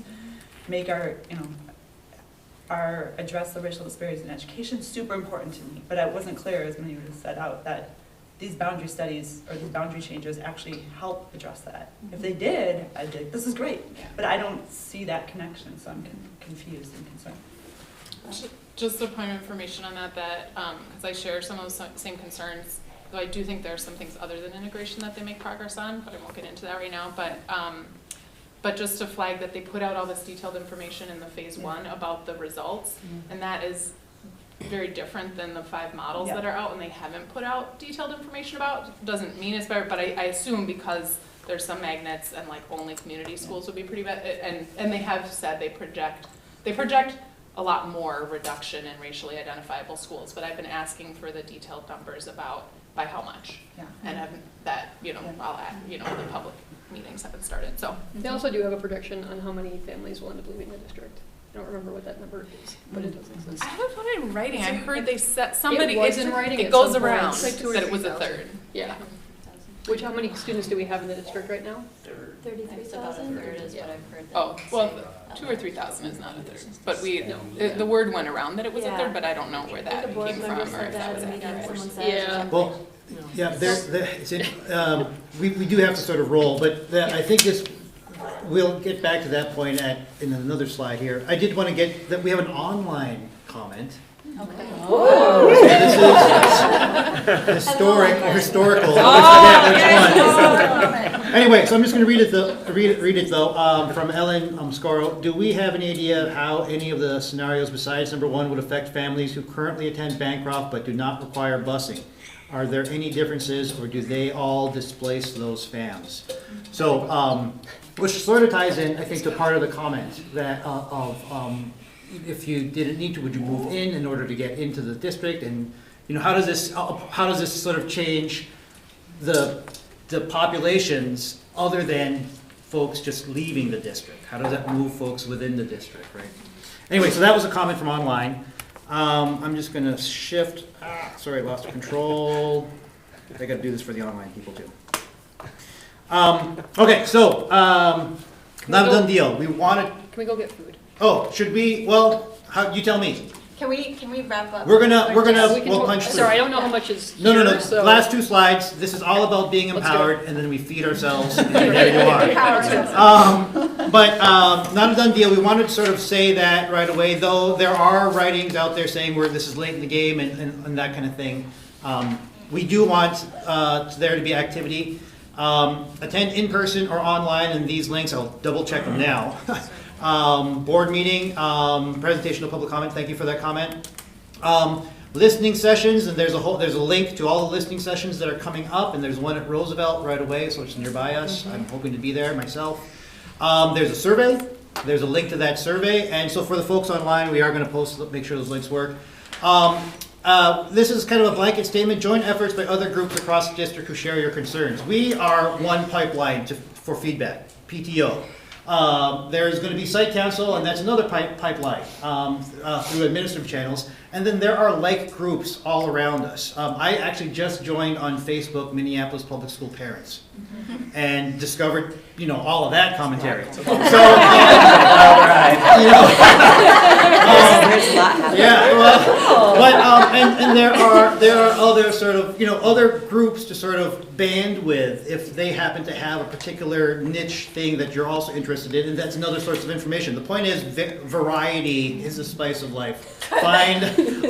make our, address the racial disparities in education super important to me. But it wasn't clear, as many of you set out, that these boundary studies or these boundary changes actually help address that. If they did, this is great. But I don't see that connection, so I'm confused and concerned. Just a point of information on that, because I share some of those same concerns, though I do think there are some things other than integration that they make progress on, but I won't get into that right now. But just to flag that they put out all this detailed information in the phase 1 about the results, and that is very different than the 5 models that are out, and they haven't put out detailed information about. Doesn't mean it's better, but I assume because there's some magnets and only community schools would be pretty bad, and they have said they project a lot more reduction in racially identifiable schools, but I've been asking for the detailed numbers about by how much. And I'll add, the public meetings haven't started, so. They also do have a projection on how many families will end up leaving the district. I don't remember what that number is, but it does exist. I haven't found it in writing. I heard they set somebody. It was in writing. It goes around that it was a third. Yeah. Which, how many students do we have in the district right now? 33,000 is what I've heard. Oh, well, 2,000 or 3,000 is not a third. But the word went around that it was a third, but I don't know where that came from or if that was accurate. Yeah. Well, we do have to sort of roll, but I think we'll get back to that point in another slide here. I did want to get that we have an online comment. Okay. Oh. This is historical. Anyway, so I'm just going to read it though. From Ellen Scoro. Do we have any idea how any of the scenarios besides number 1 would affect families who currently attend Bancroft but do not require busing? Are there any differences, or do they all displace those FAMs? So, which sort of ties in, I think, to part of the comment that if you didn't need to, would you move in order to get into the district? And how does this sort of change the populations other than folks just leaving the district? How does that move folks within the district, right? Anyway, so that was a comment from online. I'm just gonna shift, sorry, I lost control. I gotta do this for the online people too. Okay, so, not a done deal. We wanted, Can we go get food? oh, should we, well, you tell me. Can we wrap up? We'll Sorry, punch through. I don't know how much is No, here, so. last two slides, this is all about being Let's go. empowered, and then we feed ourselves, and there you are. But not a done deal, we wanted to sort of say that right away, though there are writings out there saying where this is late in the game and that kind of thing. We do want there to be activity. Attend in person or online, and these links, I'll double check them now. Board meeting, presentation of public comment, thank you for that comment. Listening sessions, and there's a link to all the listening sessions that are coming up, and there's one at Roosevelt right away, so it's nearby us. I'm hoping to be there myself. There's a survey, there's a link to that survey, and so for the folks online, we are going to post, make sure those links work. This is kind of a blanket statement, joint efforts by other groups across the district who share your concerns. We are one pipeline for feedback, PTO. There's going to be site council, and that's another pipeline through administrative channels. And then there are like groups all around us. I actually just joined on Facebook Minneapolis Public School Parents and discovered, all of that commentary. So, yeah, well, but and there are other sort of other groups to sort of band with if they happen to have a particular niche thing that you're also interested in, and that's another source of information. The point is variety is the spice of life. Find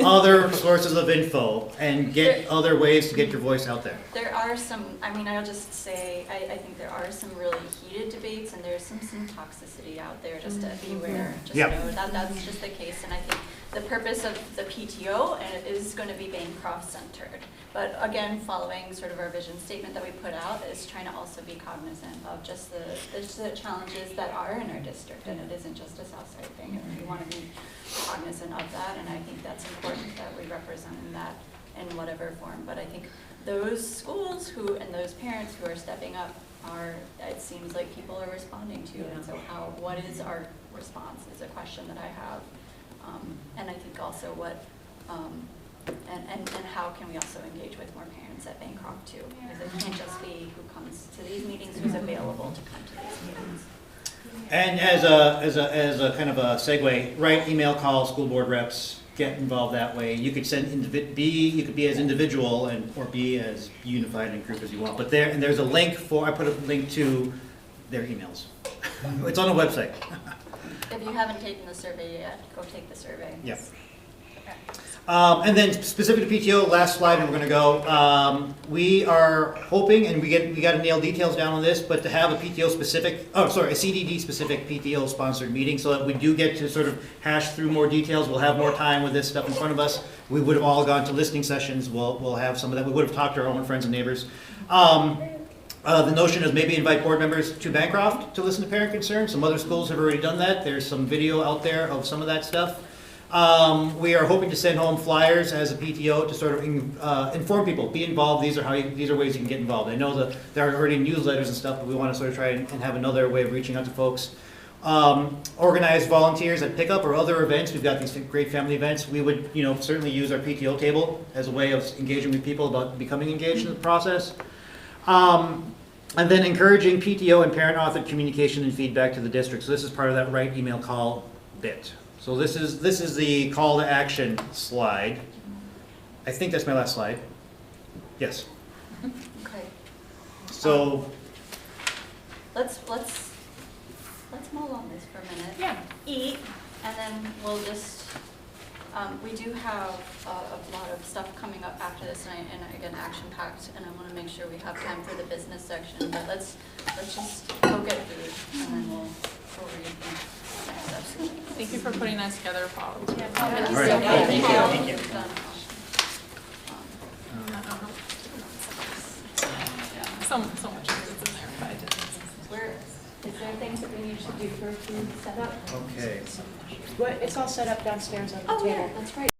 other sources of info and get other ways to get your voice out there. There are some, I'll just say, I think there are some really heated debates, and there's some toxicity out there, just to beware. Just know that's just the case, and I think the purpose of the PTO is going to be Bancroft centered. But again, following sort of our vision statement that we put out is trying to also be cognizant of just the challenges that are in our district, and it isn't just a Southside thing, and we want to be cognizant of that, and I think that's important that we represent in that in whatever form. But I think those schools and those parents who are stepping up it seems like people are responding to, and so what is our response is a question that I have. And I think also what, and how can we also engage with more parents at Bancroft too? Because it can't just be who comes to these meetings, who's available to come to these meetings. And as a kind of a segue, write email, call school board reps, get involved that way. You could you could be as individual or be as unified in group as you want. But there's a link I put a link to their emails. It's on the website. If you haven't taken the survey yet, go take the survey. Yeah. And then specific to PTO, last slide, and we're going to go. We are hoping, and we got to nail details down on this, but to have a PTO specific, a CDD specific PTO sponsored meeting, so that we do get to sort of hash through more details. We'll have more time with this stuff in front of us. We would have all gone to listening sessions. We'll have some of that. We would have talked to our own friends and neighbors. The notion is maybe invite board members to Bancroft to listen to parent concerns. Some other schools have already done that. There's some video out there of some of that stuff. We are hoping to send home flyers as a PTO to sort of inform people, be involved. These are ways you can get involved. I know that there are already newsletters and stuff, but we want to sort of try and have another way of reaching out to folks. Organize volunteers at pickup or other events. We've got these great family events. We would, certainly use our PTO table as a way of engaging with people about becoming engaged in the process. And then encouraging PTO and parent-authored communication and feedback to the district. So this is part of that write email call bit. So this is the call to action slide. I think that's my last slide. Yes. Okay. So let's mull on this for a minute. Yeah. Eat, and then we'll just. We do have a lot of stuff coming up after this, and again, action-packed, and I want to make sure we have time for the business section. But let's just go get food, and then we'll read the next steps. Thank you for putting that together, Paul. Yeah, all right. Thank you. So much is in there, but I didn't. Is there things that we need to do for food setup? Okay. It's all set up downstairs on the Oh, table. yeah, that's right.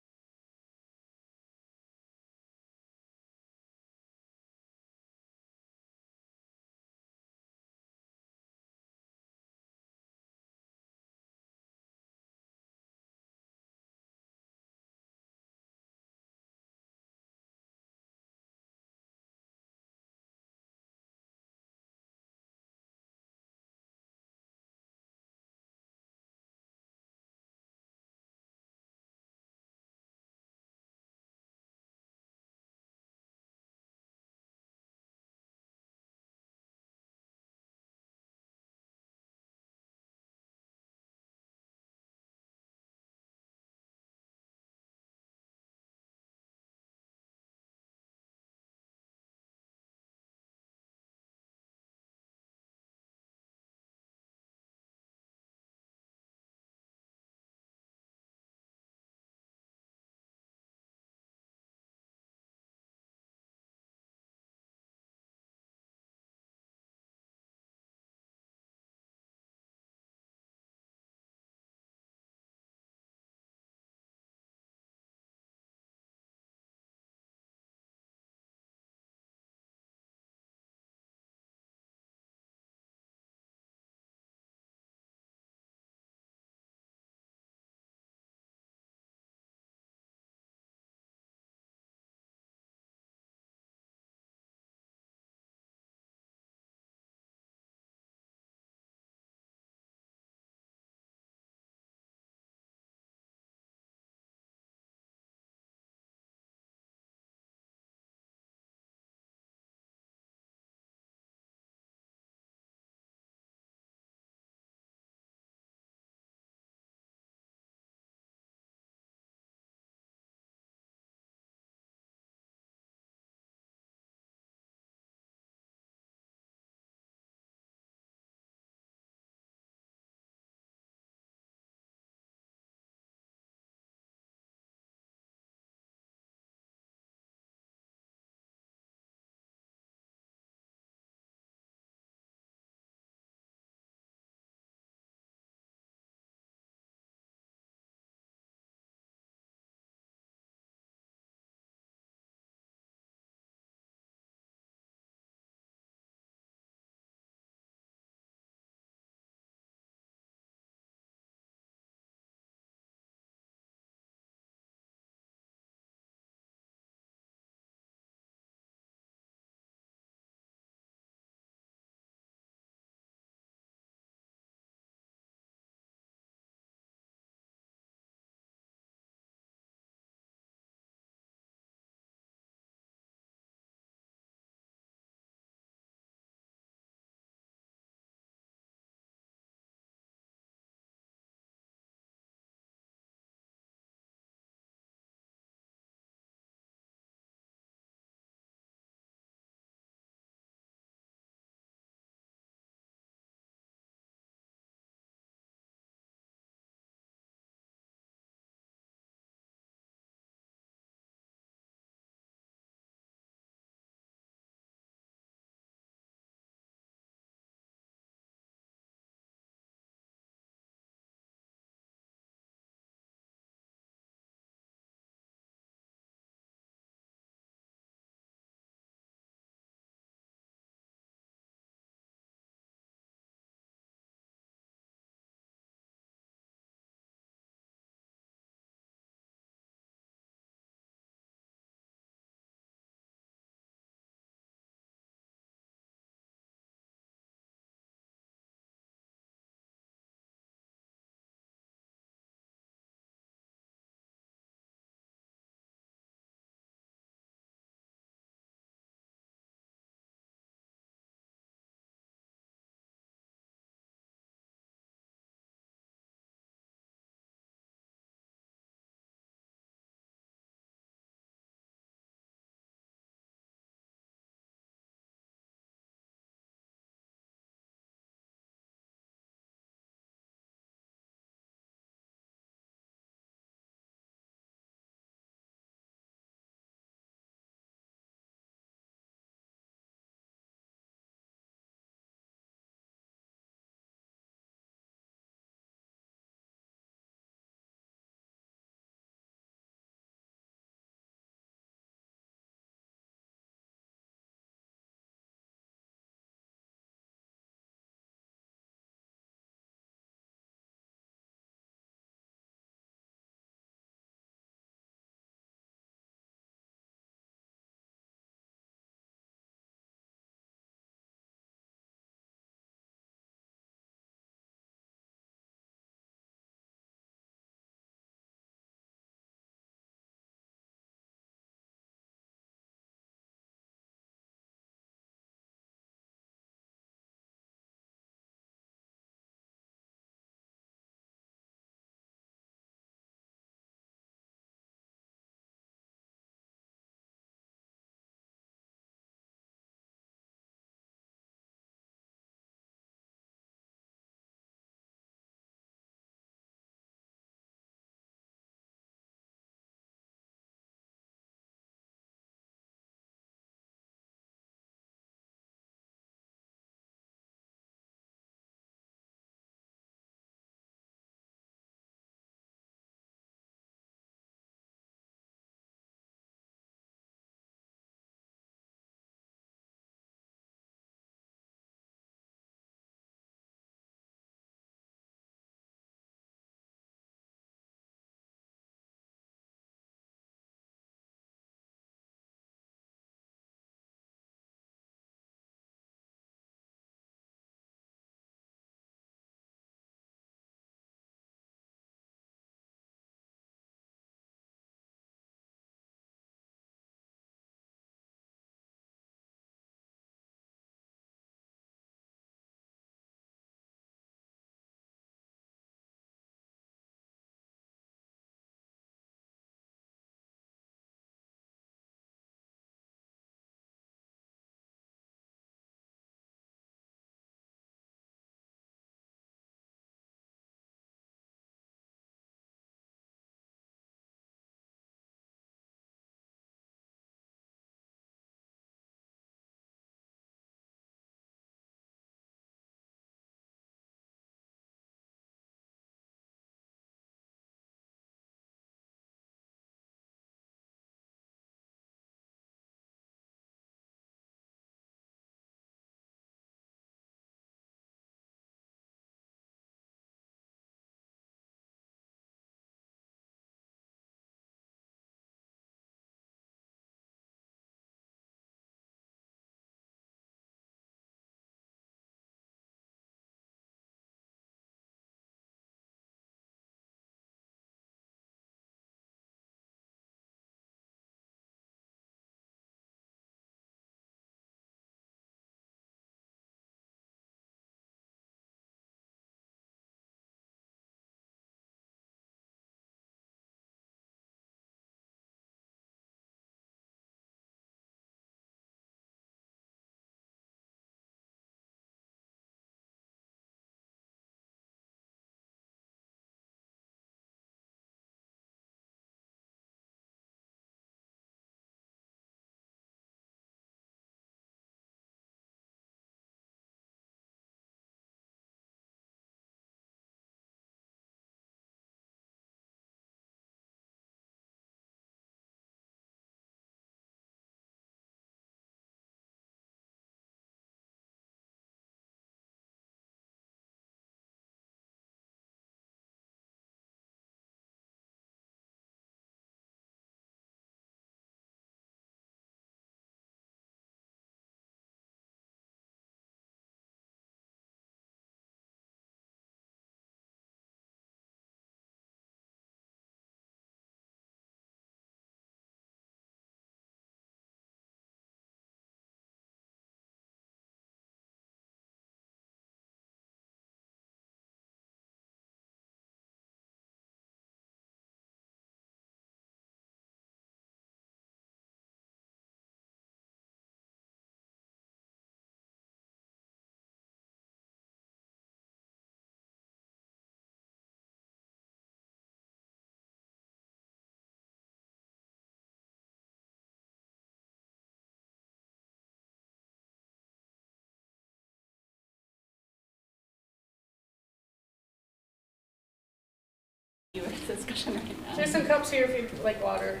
discussion right now. There's some cups here if you like water.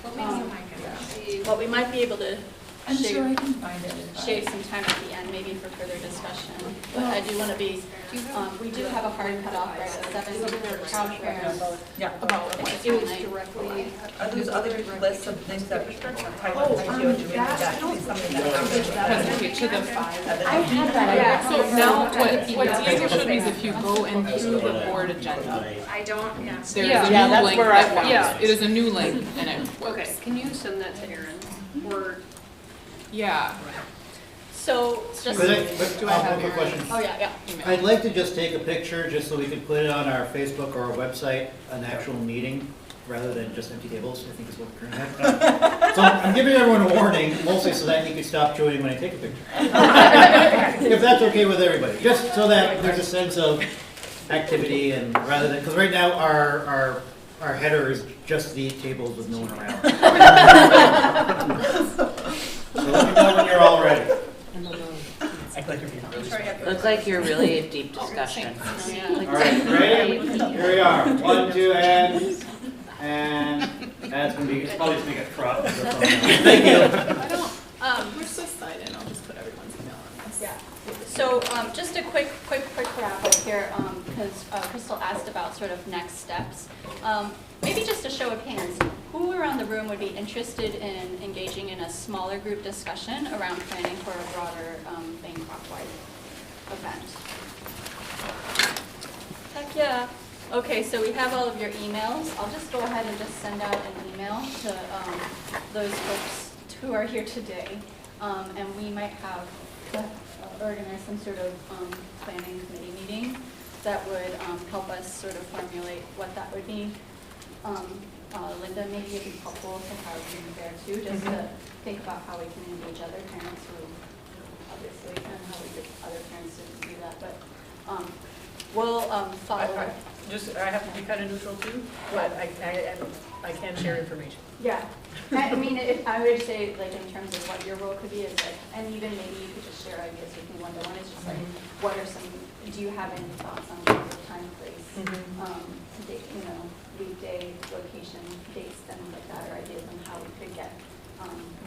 Well, we might be able to I'm sure I shave, can find it. shave some time at the end, maybe for further discussion. But I do want to be, we do have a hard cutoff right at 7 for child parents. Yeah. About It was directly. Are those other lists of things that PTO doing? That is something that To the five. I had that. Yeah, so now what Diego showed me is if you go into the board agenda, I don't, yeah. there's a Yeah, new that's link. where I found Yeah, it is a new link and it Okay, works. can you send that to Erin? Or, Yeah. So, just, Could Do I have one quick your- question? oh, yeah. Email. I'd like to just take a picture, just so we can put it on our Facebook or our website, an actual meeting, rather than just empty tables, I think is what we're currently have. So I'm giving everyone a warning, mostly so that you can stop joining when I take a picture. If that's okay with everybody, just so that there's a sense of activity and rather than, because right now our header is just the tables with no one around. So let me know when you're all ready. Act like you're being really smart. Looks like you're really a deep discussion. All right, ready? Here we are. 1, 2, and that's gonna be, it's probably just make a crop. Thank you. I don't, where's this side in? I'll just put everyone's email on this. Yeah. So just a quick wrap up here, because Crystal asked about sort of next steps. Maybe just a show of hands, who around the room would be interested in engaging in a smaller group discussion around planning for a broader Bancroft-wide event? Heck yeah. Okay, so we have all of your emails. I'll just go ahead and just send out an email to those folks who are here today. And we might have organize some sort of planning committee meeting that would help us sort of formulate what that would be. Linda, maybe it'd be helpful to have you there too, just to think about how we can engage other parents who obviously, and how we get other parents to do that. But we'll follow. I have to be kind of neutral too, but I can share information. Yeah, I mean, I would say, like, in terms of what your role could be, is like, and even maybe you could just share ideas with me one-to-one, it's just like, what are some, do you have any thoughts on terms of time, place, weekday, location, dates, things like that, or ideas on how we could get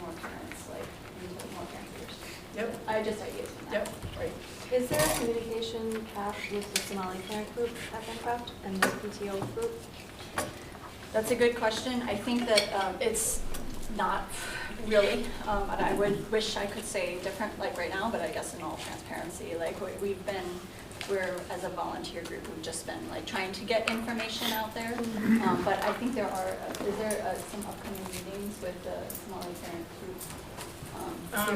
more parents, like, into more parent groups? Yep. I just ideas on that. Yep, right. Is there a communication path with the Somali parent group at Bancroft and the PTO group? That's a good question. I think that it's not really, and I would wish I could say different, like right now, but I guess in all transparency, like we're as a volunteer group, we've just been like trying to get information out there. But I think there are, is there some upcoming meetings with the Somali parent group?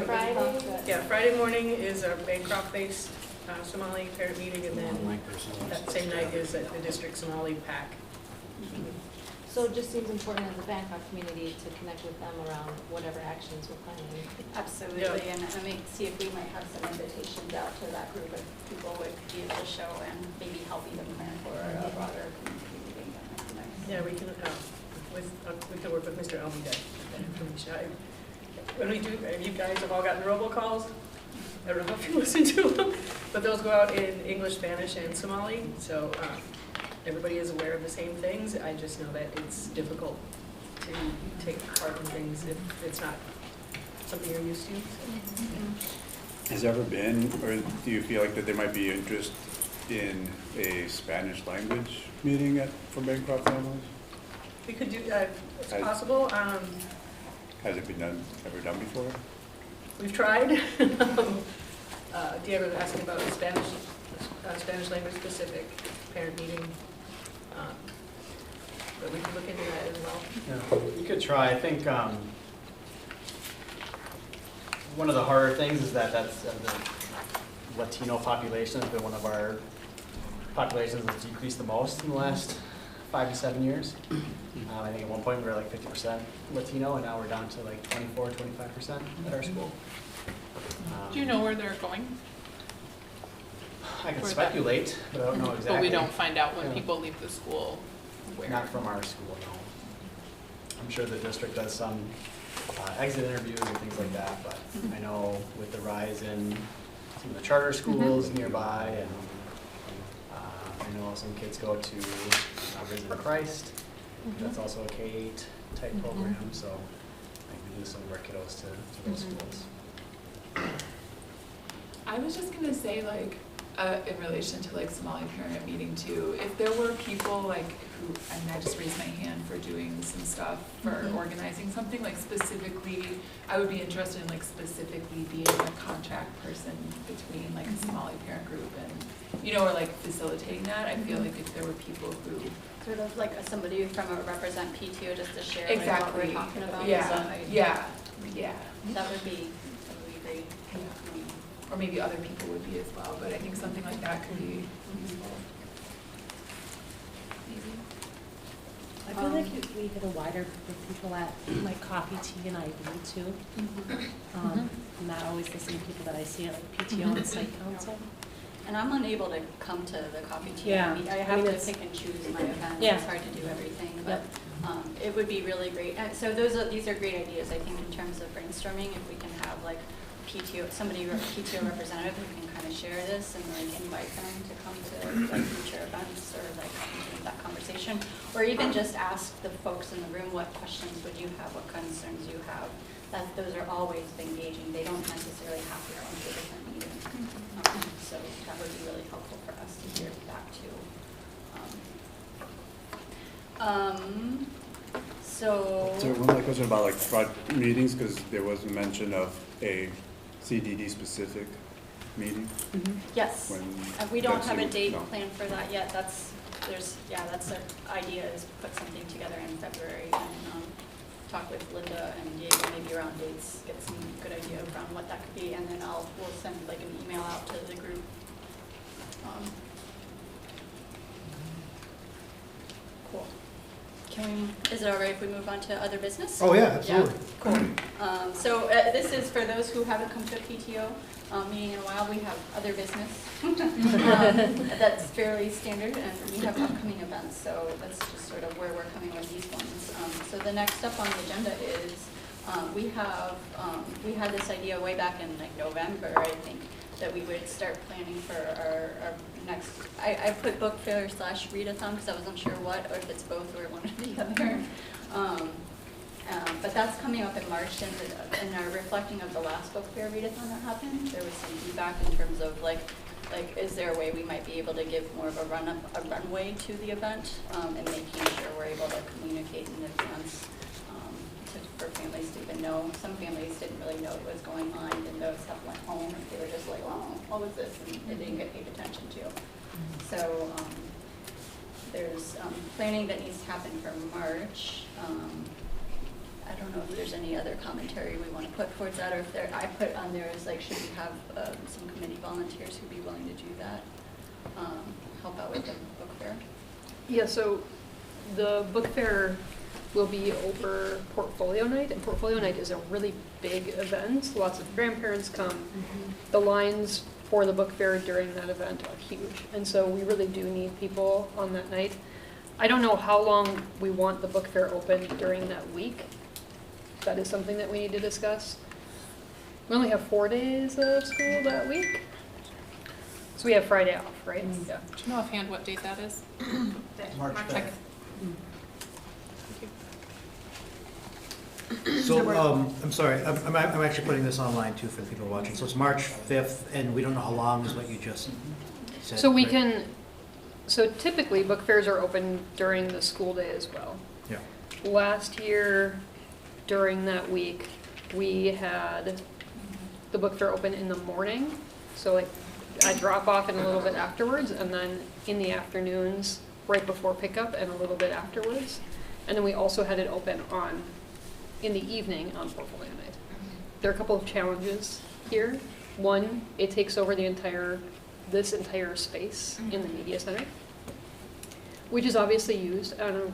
Friday? Yeah, Friday morning is a Bancroft-based Somali parent meeting, and then that same night is at the district Somali PAC. So it just seems important as a Bancroft community to connect with them around whatever actions we're planning. Absolutely, Yeah. and I mean, see if we might have some invitations out to that group of people would be able to show and maybe help even plan for a broader community meeting. That might be nice. Yeah, we can work with Mr. Almy to get that information. When we do, you guys have all gotten robocalls. I don't know if you listen to them, but those go out in English, Spanish, and Somali. So everybody is aware of the same things. I just know that it's difficult to take part in things if it's not something you're used to. So. Has there ever been, or do you feel like that there might be interest in a Spanish language meeting for Bancroft families? We could do, it's possible. Has it been ever done before? We've tried. Diego was asking about a Spanish language specific parent meeting. But we can look into that as well. Yeah, you could try. I think one of the harder things is that that's the Latino population has been one of our populations that's decreased the most in the last 5 to 7 years. I think at one point we were like 50% Latino, and now we're down to like 24, 25% at our school. Do you know where they're going? I can Or speculate, but I don't know exactly. But we don't find out when Yeah. people leave the school where? Not from our school, no. I'm sure the district does some exit interviews and things like that, but I know with the rise in some of the charter schools nearby and I know some kids go to Risen Christ. That's also a K-8 type program, so we lose some of our kiddos to those schools. I was just gonna say, like, in relation to like Somali parent meeting too, if there were people like who, I mean, I just raised my hand for doing some stuff for organizing something, like specifically, I would be interested in like specifically being a contract person between like a Somali parent group and, you know, or like facilitating that. I feel like if there were people who Sort of like somebody from a represent PTO just to share like, exactly what we're talking about. yeah, yeah, yeah. That would be great. Or maybe other people would be as well, but I think something like that could be useful. Maybe. I feel like we get a wider group of people at like coffee, tea, and IB too. Not always the same people that I see at like PTO and site council. And I'm unable to come to the coffee tea. Yeah. I have to pick and choose my events. Yeah. It's hard to do everything, but it would be really great. So these are great ideas, I think, in terms of brainstorming. If we can have like PTO, PTO representative who can kind of share this and like invite them to come to like future events or like continue that conversation, or even just ask the folks in the room what questions would you have, what concerns you have. Those are always engaging. They don't necessarily have to come to a different meeting. So that would be really helpful for us to hear that too. So one other question about like project meetings, because there was a mention of a CDD specific meeting. Yes, When we don't that's have a in- date no. planned for that yet. That's our idea is put something together in February and talk with Linda and Diego maybe around dates, get some good idea around what that could be, and then we'll send like an email out to the group. Cool. Is it all right if we move on to other business? Oh, yeah, absolutely. Yeah, cool. So this is for those who haven't come to a PTO meeting in a while. We have other business that's fairly standard, and we have upcoming events. So that's just sort of where we're coming with these ones. So the next up on the agenda is we had this idea way back in like November, I think, that we would start planning for our next, I put book fair / readathon because I wasn't sure what, or if it's both or one or the other. But that's coming up in March, and are reflecting of the last book fair readathon that happened. There was some feedback in terms of like, is there a way we might be able to give more of a runway to the event, and making sure we're able to communicate in advance for families to even know. Some families didn't really know what was going on, didn't know stuff went home, and they were just like, oh, what was this? And they didn't get paid attention to. So there's planning that needs to happen for March. I don't know if there's any other commentary we want to put towards that, or if I put on there is like, should we have some committee volunteers who'd be willing to do that, help out with the book fair? Yeah, so the book fair will be over portfolio night, and portfolio night is a really big event. Lots of grandparents come. The lines for the book fair during that event are huge, and so we really do need people on that night. I don't know how long we want the book fair open during that week. That is something that we need to discuss. We only have 4 days of school that week, so we have Friday off, right? Yeah. Do you know offhand what date that is? March 5th. Okay. So, I'm sorry, I'm actually putting this online too for the people watching. So it's March 5th, and we don't know how long is what you just said. So we right? can, so typically book fairs are open during the school day as well. Yeah. Last year, during that week, we had the book fair open in the morning. So like I drop off in a little bit afterwards, and then in the afternoons, right before pickup and a little bit afterwards. And then we also had it open in the evening on portfolio night. There are a couple of challenges here. One, it takes over this entire space in the media center, which is obviously used on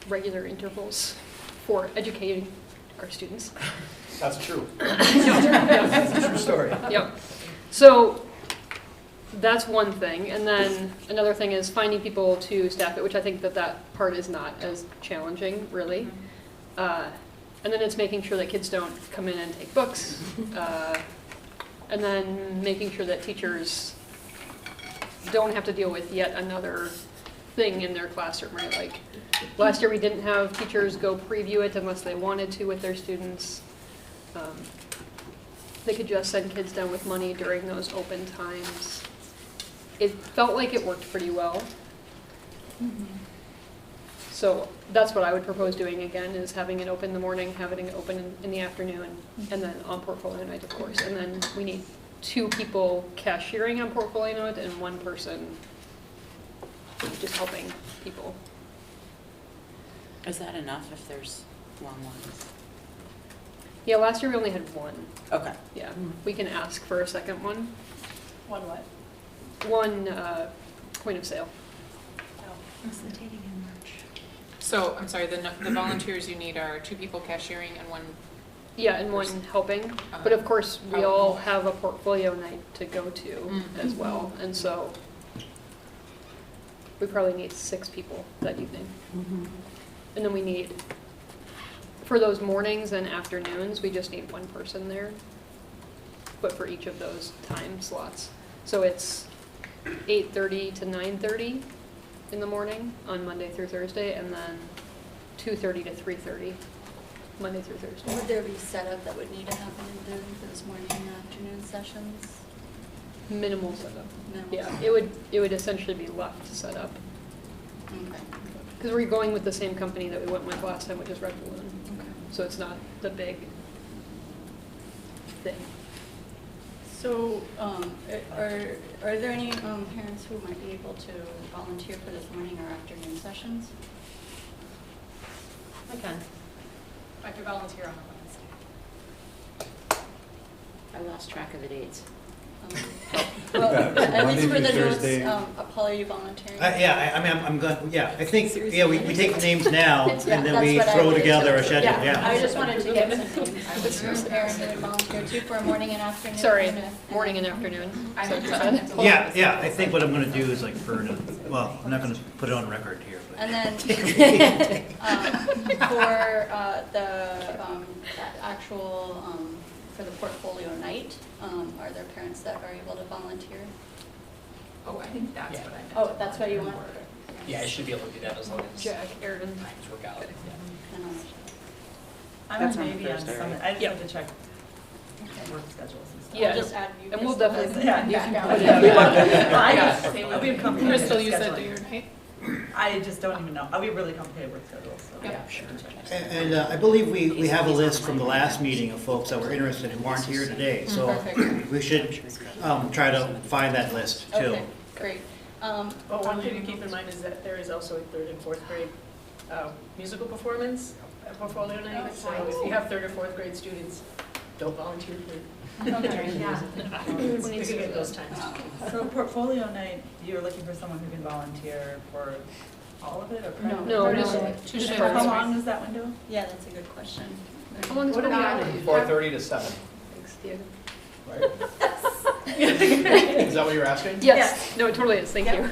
regular intervals for educating our students. That's true. Yeah. That's a true story. Yep. So that's one thing. And then another thing is finding people to staff it, which I think that part is not as challenging, really. And then it's making sure that kids don't come in and take books. And then making sure that teachers don't have to deal with yet another thing in their classroom, right? Like, last year we didn't have teachers go preview it unless they wanted to with their students. They could just send kids down with money during those open times. It felt like it worked pretty well. So that's what I would propose doing again, is having it open in the morning, having it open in the afternoon, and then on portfolio night, of course. And then we need 2 people cashiering on portfolio night and 1 person just helping people. Is that enough if there's long ones? Yeah, last year we only had 1. Okay. Yeah, we can ask for a second one. One what? 1 point of sale. Facilitating in March. So, I'm sorry, the volunteers you need are 2 people cashiering and 1. Yeah, and 1 helping. But of course, we all have a portfolio night to go to as well. And so we probably need 6 people that evening. And then we need, for those mornings and afternoons, we just need 1 person there, but for each of those time slots. So it's 8:30 to 9:30 in the morning on Monday through Thursday, and then 2:30 to 3:30, Monday through Thursday. Would there be setup that would need to happen in those morning and afternoon sessions? Minimal setup. Minimal Yeah, setup. it would essentially be left set up. Okay. Because we're going with the same company that we went with last time, which is Red Balloon. Okay. So it's not the big thing. So, are there any parents who might be able to volunteer for this morning or afternoon sessions? I can. I could volunteer on Wednesday. I lost track of the dates. Well, at Monday least for through the notes, Thursday. Paul, are you volunteering? Yeah, I mean, I'm going, yeah, I think, yeah, we take the names now, and Yeah, then that's we what I throw would together a do. schedule, yeah. I just wanted to get some names. Aaron, you would volunteer too for a morning and afternoon? Sorry, and a- morning and afternoon. I So have you to- said- Yeah, I think what I'm gonna do is like well, I'm not gonna put it on record here, but. And then, for that actual, for the portfolio night, are there parents that are able to volunteer? Oh, I think that's Yeah. what I meant. Oh, that's what you want? Yeah, I should be able to do that as long as Jack, Aaron. times work out. And how much? I'm That's on maybe on Thursday, some, right? I just Yep. have to check Okay. work schedules and stuff. Yeah, I'll just add you. and we'll Crystal, definitely- as Yeah, the you can background. put it. Well, I Yeah. just, I'll be complicated. Crystal, you said scheduling. do your night? I just don't even know. I'll be really complicated with schedules, so. Yeah. Sure. And I believe we have a list from the last meeting of folks that were interested and weren't here today, so Perfect. we should try to find that list too. Okay, great. Well, one thing to keep in mind is that there is also a 3rd and 4th grade musical performance at portfolio night. So if you have 3rd or 4th grade students, don't volunteer for picking at those times. So portfolio night, you're looking for someone who can volunteer for all of it or? part of it? No, Just How long is that window? Yeah, that's a good question. How long is What it? about- 4:30 to 7, Thanks, Diego. right? Is that what you're asking? Yes, no, it totally is, thank you.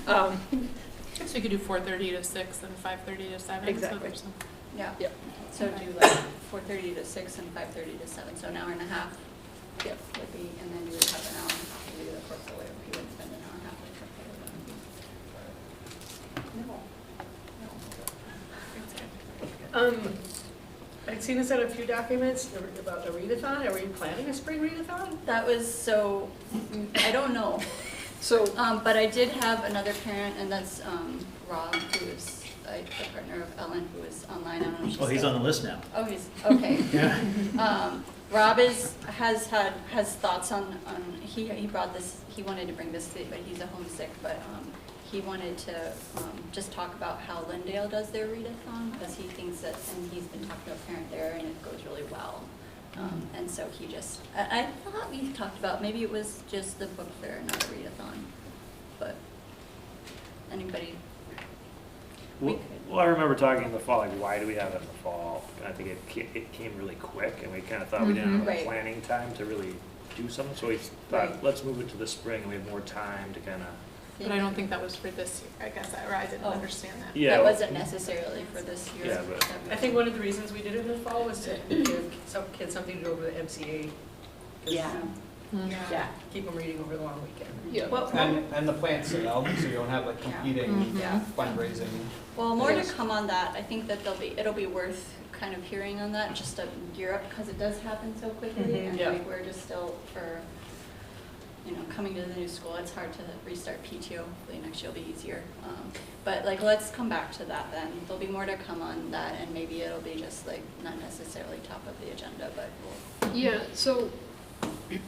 So you could do 4:30 to 6 and 5:30 to 7. Exactly. So there's some. Yeah. Yep. So do like 4:30 to 6 and 5:30 to 7, so an hour and a half. Yep. Would be, and then you would have an hour to do the portfolio. You wouldn't spend an hour and a half with portfolio. I'd seen this on a few documents about a readathon. Are we planning a spring readathon? That was so, I don't know. So, But I did have another parent, and that's Rob, who is a partner of Ellen, who is online. I don't know if she's Oh, he's still- on the list now. Oh, he's, okay. Yeah. Rob has thoughts on, he brought this, he wanted to bring this, but he's a homesick, but he wanted to just talk about how Lindale does their readathon, because he thinks that, and he's been talking to a parent there, and it goes really well. And so he just, I thought we talked about, maybe it was just the book fair, not a readathon, but anybody? we could- Well, I remember talking in the fall, like, why do we have it in the fall? And I think it came really quick, and we kind of thought we didn't have Right. a planning time to really do something, so we Right. thought, let's move it to the spring, and we have more time to kind of. But I don't think that was for this year, I guess, or I didn't Oh. understand that. Yeah. That wasn't necessarily for this year. Yeah, but- I think one of the reasons we did it in the fall was to give some kids something to do over the MCA. 'cause Yeah. Yeah. Keep them reading over the long weekend. Yeah. Well, And the plant sale, so you don't have like competing Yeah. fundraising. Well, more to Yes. come on that. I think that it'll be worth kind of hearing on that, just to gear up, because it does happen so quickly, and Yeah. like, we're just still coming to the new school, it's hard to restart PTO. Hopefully next year will be easier. But like, let's come back to that then. There'll be more to come on that, and maybe it'll be just like, not necessarily top of the agenda, but we'll. Yeah, so,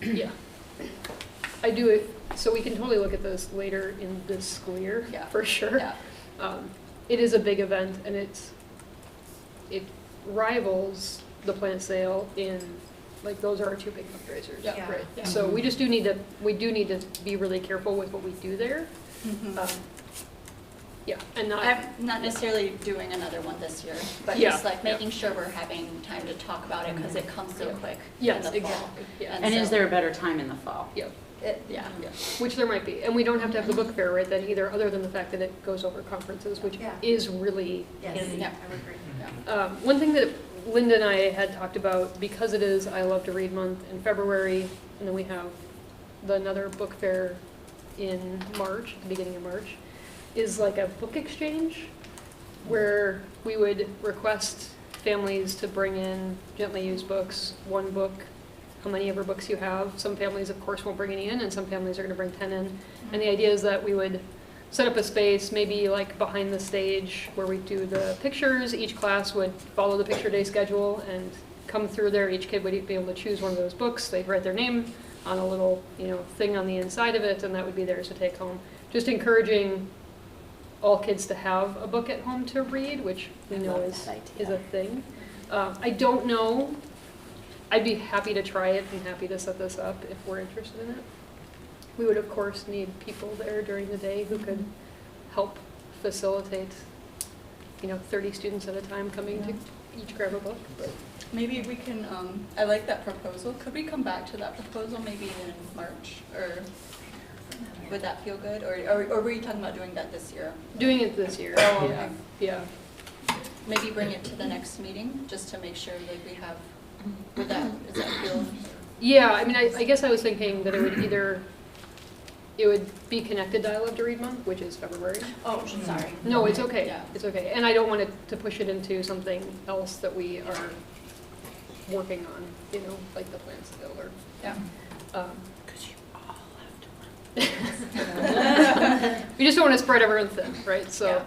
yeah. I do it, so we can totally look at this later in this school year, Yeah. for sure. Yeah. It is a big event, and it rivals the plant sale in, like, those are our two big fundraisers, Yeah. right? Yeah. So we do need to be really careful with what we do there. Yeah, and I'm not necessarily doing another one this year, but Yeah. just like making sure we're having time to talk about it, because it comes so quick in Yes, the fall. exactly, yeah. And is so- there a better time in the fall? Yeah. Yeah. Which there might be, and we don't have to have the book fair right then either, other than the fact that it goes over conferences, which Yeah. is really Yes, handy. Yeah. I would agree. One thing that Linda and I had talked about, because it is I Love to Read Month in February, and then we have another book fair in March, at the beginning of March, is like a book exchange, where we would request families to bring in gently used books, one book, how many ever books you have. Some families, of course, won't bring any in, and some families are going to bring 10 in. And the idea is that we would set up a space, maybe like behind the stage, where we do the pictures. Each class would follow the picture day schedule and come through there. Each kid would be able to choose one of those books. They'd write their name on a little, thing on the inside of it, and that would be theirs to take home. Just encouraging all kids to have a book at home to read, which we know is a thing. I don't know. I'd be happy to try it and happy to set this up if we're interested in it. We would, of course, need people there during the day who could help facilitate, 30 students at a time coming to each grab a book. But Maybe we can, I like that proposal. Could we come back to that proposal maybe in March, or would that feel good? Or were you talking about doing that this year? doing it this year, Oh, okay. yeah. Maybe bring it to the next meeting, just to make sure like we have, does that feel? Yeah, I mean, I guess I was thinking that it would be connected to I Love to Read Month, which is February. Oh, sorry. No, it's okay. Yeah. It's okay. And I don't want it to push it into something else that we are working on, like the plan sale or. Yeah. Because you all have to work. We just don't want to spread everyone thin, right? So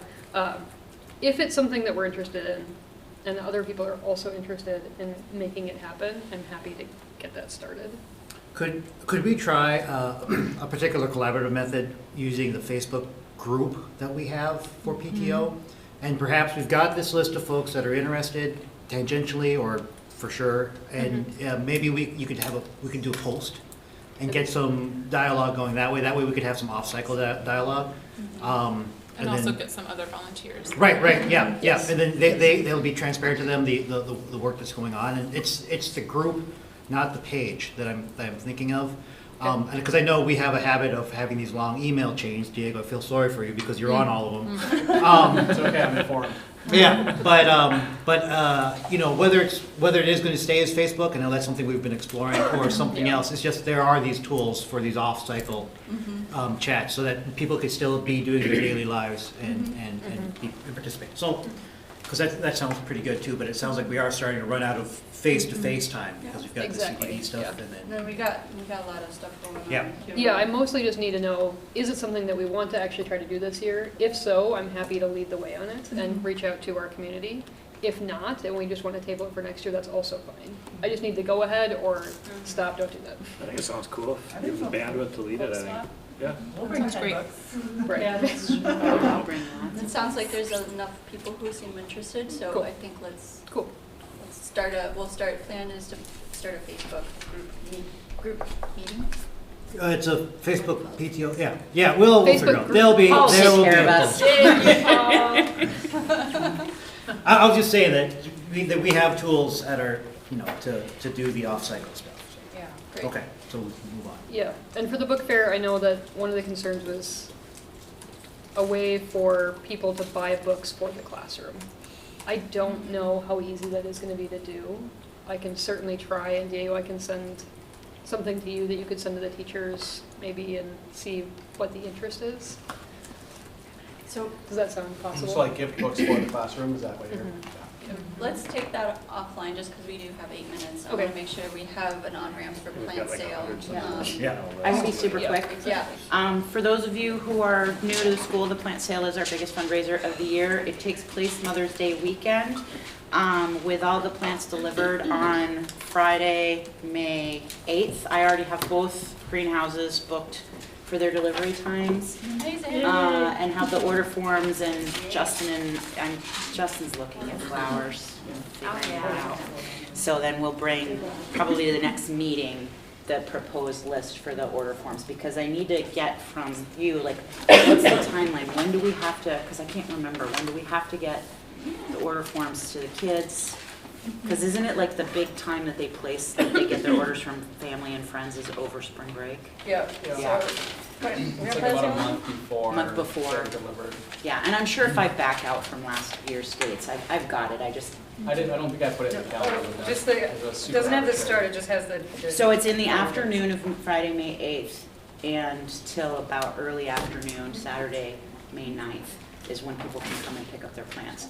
if it's something that we're interested in and other people are also interested in making it happen, I'm happy to get that started. Could we try a particular collaborative method using the Facebook group that we have for PTO? And perhaps we've got this list of folks that are interested tangentially or for sure, and maybe we can do a post and get some dialogue going that way. That way we could have some off-cycle dialogue. And also then, get some other volunteers. Right, yeah. Yes. And then they'll be transparent to them, the work that's going on. And it's the group, not the page that I'm thinking of. Because I know we have a habit of having these long email chains. Diego, I feel sorry for you because you're on all of them. It's okay, I'm informed. Yeah, but whether it is going to stay as Facebook, and that's something we've been exploring, or something else, it's just there are these tools for these off-cycle chats, so that people could still be doing their daily lives and participate. So, because that sounds pretty good too, but it sounds like we are starting to run out of face-to-face time because we've got Exactly, the CPD stuff, yeah. and then. No, we got a lot of stuff going on. Yeah. too. Yeah, I mostly just need to know, is it something that we want to actually try to do this year? If so, I'm happy to lead the way on it and reach out to our community. If not, and we just want to table it for next year, that's also fine. I just need to go ahead or stop, don't do that. I think it sounds cool. Give them the bandwidth to lead it, I think. Yeah. We'll bring That's great. Right. I'll bring lots. It sounds like there's enough people who seem interested, so Cool. I think let's Cool. plan is to start a Facebook group meeting. It's a Facebook PTO, yeah, we'll Facebook figure it out. group. There will be care of a us. post. I'll just say that we have tools that are, to do the off-cycle stuff. Yeah, great. Okay, so we can move on. Yeah, and for the book fair, I know that one of the concerns was a way for people to buy books for the classroom. I don't know how easy that is going to be to do. I can certainly try, and Diego, I can send something to you that you could send to the teachers maybe and see what the interest is? So Does that sound possible? So like gift books for the classroom, is that what you're? let's take that offline just because we do have 8 minutes. I Okay. want to make sure we have an on-ramp for We've got plant like sale. 100 Yeah. I can be super Yeah. quick. Yeah. For those of you who are new to the school, the plant sale is our biggest fundraiser of the year. It takes place Mother's Day weekend, with all the plants delivered on Friday, May 8th. I already have both greenhouses booked for their delivery times. Amazing. And have the order forms, and Justin's looking at flowers. figuring it out. So then we'll bring, probably to the next meeting, the proposed list for the order forms, because I need to get from you, like, what's the timeline? When do we have to, because I can't remember, when do we have to get the order forms to the kids? Because isn't it like the big time that they place, that they get their orders from family and friends is over spring break? Yeah. Yeah. It's like about a month before. Month before. they're delivered. Yeah, and I'm sure if I back out from last year's dates, I've got it, I just. I don't think I put it in the calendar. but Just that the, was super doesn't have the arbitrary. start, it just has the. So it's in the afternoon of Friday, May 8th, and till about early afternoon, Saturday, May 9th, is when people can come and pick up their plants.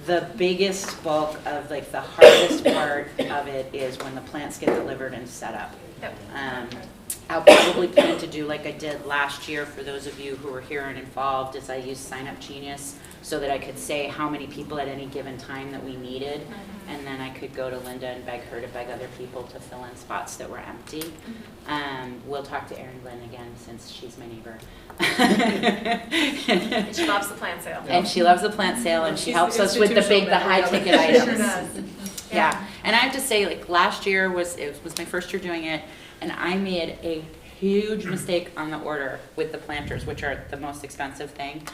The biggest bulk of, like, the hardest part of it is when the plants get delivered and set up. I'll probably plan to do like I did last year, for those of you who were here and involved, is I used Sign Up Genius so that I could say how many people at any given time that we needed, and then I could go to Linda and beg her to beg other people to fill in spots that were empty. We'll talk to Erin Glenn again, since she's my neighbor. And she loves the plant sale. And she loves the plant sale, and she She's helps us with the high ticket items. Sure does. Yeah, and I have to say, like, last year was my first year doing it, and I made a huge mistake on the order with the planters, which are the most expensive thing.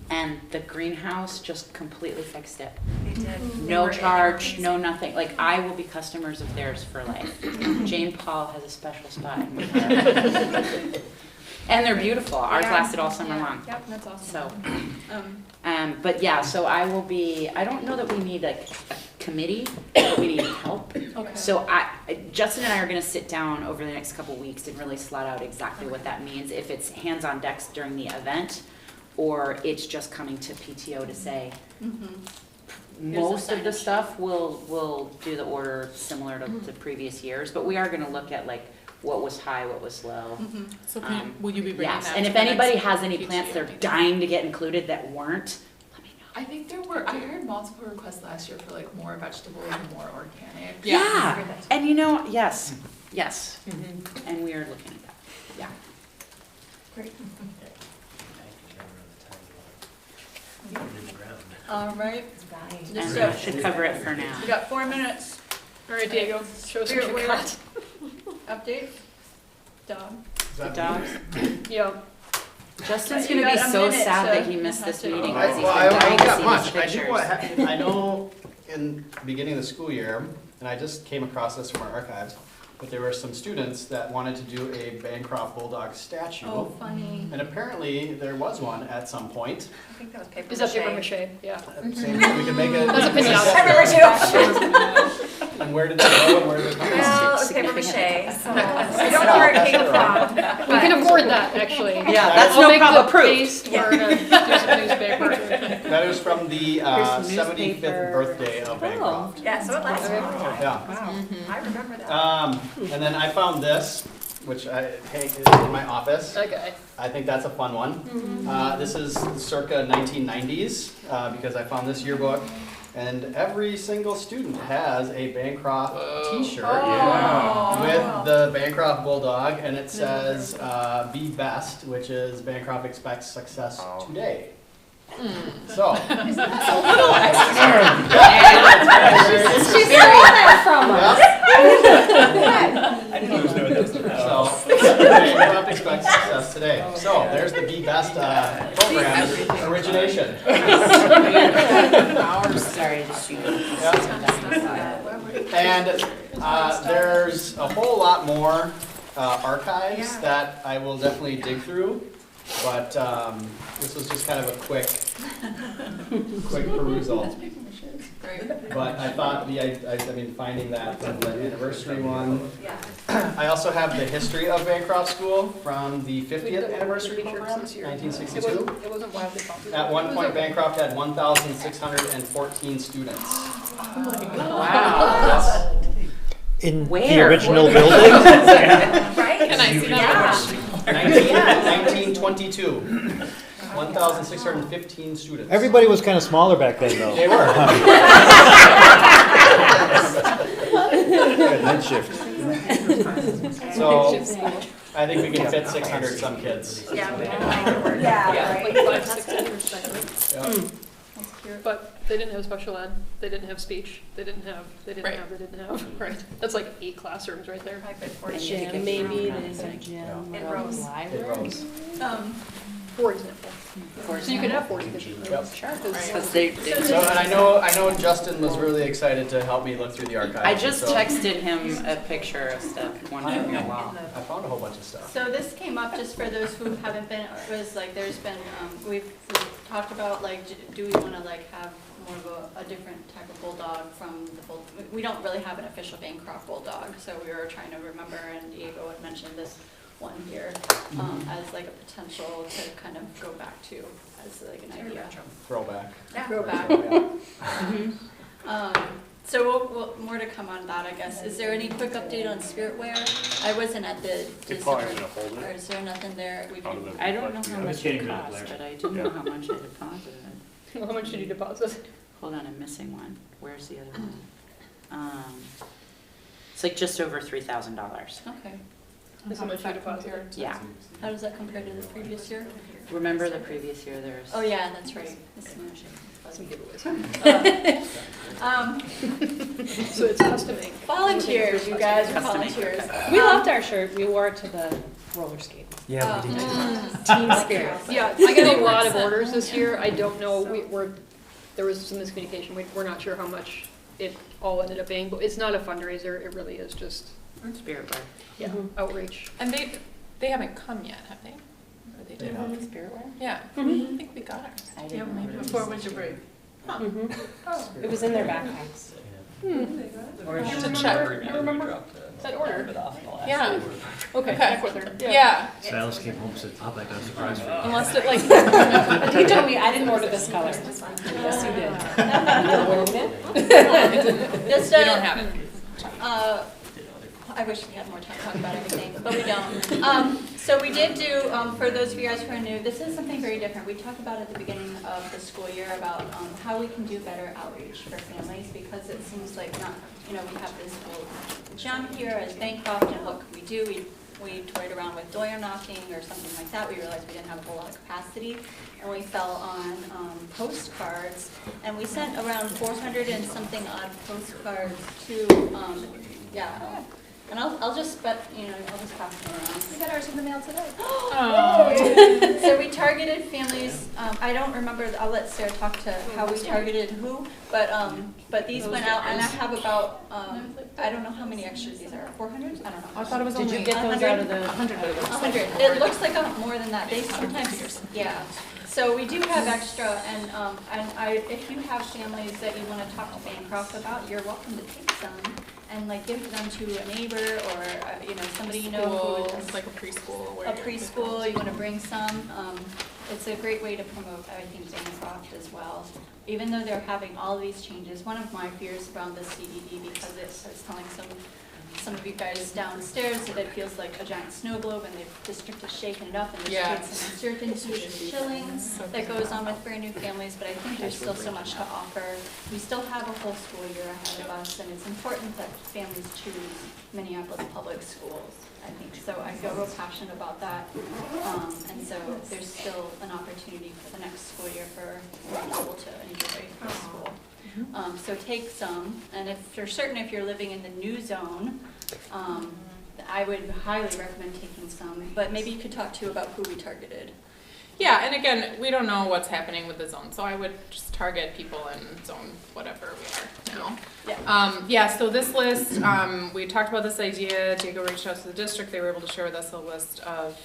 And the greenhouse just completely fixed it. They did. No charge, no nothing. Like, I will be customers of theirs for life. Jane Paul has a special spot in my heart. And they're beautiful. Ours Yeah. lasted all summer Yeah. long. Yep, that's awesome. So, but yeah, so I will be, I don't know that we need like a committee, but we need help. Okay. So Justin and I are gonna sit down over the next couple weeks and really slot out exactly what that means, if it's hands-on decks during the event, or it's just coming to PTO to say, most of the stuff we'll do the order similar to the previous years, but we are gonna look at like what was high, what was low. So will you be bringing Yes, that and to if the next anybody has any PTO plants they're meeting? dying to get included that weren't, let me know. I think there were, I heard multiple requests last year for like more vegetables and more organic. Yeah, and you know, yes, and we are looking at that, yeah. Great. All right. And that should cover it for now. We got 4 minutes. All right, Diego, show us what you We're- got. Update. Dog. The dogs. Yeah. Justin's You gonna be got a so minute sad that to- he missed this to- meeting, Well, because he's I been dying don't to got see much. these I do what pictures. I know in the beginning of the school year, and I just came across this from our archives, but there were some students that wanted to do a Bancroft Bulldog statue. Oh, funny. And apparently there was one at some point. I think that was paper Is that paper mache. mache? Yeah. Same, we could make it. That's a pinata. And where did they go and where did they come from? Well, it was paper mache, so I don't know where it came from. We can afford that, actually. Yeah, that's I'll no make problem the approved. paste, we're gonna do some newspaper. That is from the Here's some 75th newspaper. birthday of Bancroft. Yeah, so it lasted a long time. Yeah. Wow, I remember that. And then I found this, which I hang in my office. Okay. I think that's a fun one. This is circa 1990s, because I found this yearbook, and every single student has a Bancroft T-shirt with the Bancroft Bulldog, and it says "Be Best," which is Bancroft expects success today. So. Isn't that She stole that from us. I didn't even know that was So, Bancroft expects success today. So, there's the Be Best program origination. Sorry, And there's a whole lot more archives that I will definitely dig through, but this was just kind of a quick perusal. But I thought I mean, finding that from the anniversary one, I also have the history of Bancroft School from the 50th anniversary Pictures program, this year. 1962. It wasn't wildly popular. At one point, Bancroft had 1,614 students. Wow. In the Where? original building? Right? Can I see that? 1922. 1,615 students. Everybody was kind of smaller back then, though. They were. Good night shift. So I think we can fit 600 some kids. Yeah, we can make it work. Yeah, Like right. 5, 6 years respectively. Yeah. That's cute. But they didn't have special ed, they didn't have speech, they didn't have, right. That's like 8 classrooms right there. Gym, maybe, there's a gym, It or rose. It rose. For example. So you could have 40 kids. Yep. Sure. Because they So, and I know Justin was really excited to help me look through the archives. I just so texted him a picture of stuff wondering I found a whole bunch of stuff. So this came up just for those who haven't been, it was like, there's been, we've talked about like, do we want to like have more of a different type of bulldog from the bull, we don't really have an official Bancroft bulldog, so we were trying to remember, and Diego had mentioned this one here, as like a potential to kind of go back to, as like an idea. Throwback. Throwback. So more to come on that, I guess. Is there any quick update on Spiritwear? I wasn't at the probably December, in a folder. or is there nothing there? We Out can, of the- I don't know how I was much getting it rid of costs, Blair. but I do know how much I deposited. How much did you deposit? Hold on, I'm missing one. Where's the other one? It's like just over $3,000. okay. This is how much you deposited? Yeah. How does that compare to the previous year? Remember the previous year, there's. Oh, yeah, that's right. This one. Some giveaways. So it's custom made. Volunteers, you guys are Custom made. volunteers. We loved our shirt, we wore it to the roller skating. Yeah, we did. Team spirit. Yeah, I got a lot of orders this year. I don't know, there was some miscommunication. We're not sure how much it all ended up being, but it's not a fundraiser. It really is just, Spirit wear. yeah, outreach. And they haven't come yet, have they? Or they did? Spirit wear? Yeah, I think we got ours. I didn't order Before winter break. It was in their backpacks. Or Here's a just check. Remember that order? Yeah. Okay, check with her. Yeah. Silas came home and said, I'll bet that's a surprise for you. Unless it like. He told me I didn't order this color. Yes, you did. Just, We don't have it. I wish we had more time to talk about everything, but we don't. So we did do, for those of you guys who are new, this is something very different. We talked about at the beginning of the school year about how we can do better outreach for families, because it seems like not, we have this whole jump here as Bancroft, and what can we do? We toyed around with door knocking or something like that. We realized we didn't have a whole lot of capacity, and we fell on postcards, and we sent around 400 and something odd postcards to, and I'll just pass them around. We got ours in the mail today. Oh. So we targeted families, I don't remember, I'll let Sarah talk to how we targeted who, but these went out, and I have about, I don't know how many extras these are, 400? I don't know. I thought it was Did only you get those out of the? 100. It looks like more than that. They sometimes, yeah. So we do have extra, and if you have families that you want to talk to Bancroft about, you're welcome to take some and like give them to a neighbor or somebody you know who is like a preschool. a preschool. You want to bring some. It's a great way to promote, I think, Bancroft as well. Even though they're having all these changes, one of my fears around the CDD, because I was telling some of you guys downstairs that it feels like a giant snow globe, and the district is shaking it up, and there's some uncertainty and chillings that goes on with brand new families, but I think there's still so much to offer. We still have a whole school year ahead of us, and it's important that families choose Minneapolis public schools, I think. So I feel real passionate about that, and so there's still an opportunity for the next school year for people to enjoy the school. So take some, and if you're certain if you're living in the new zone, I would highly recommend taking some, but maybe you could talk too about who we targeted. Yeah, and again, we don't know what's happening with the zone, so I would just target people in zone whatever we are now. Yeah. So this list, we talked about this idea. Diego reached out to the district. They were able to share with us a list of,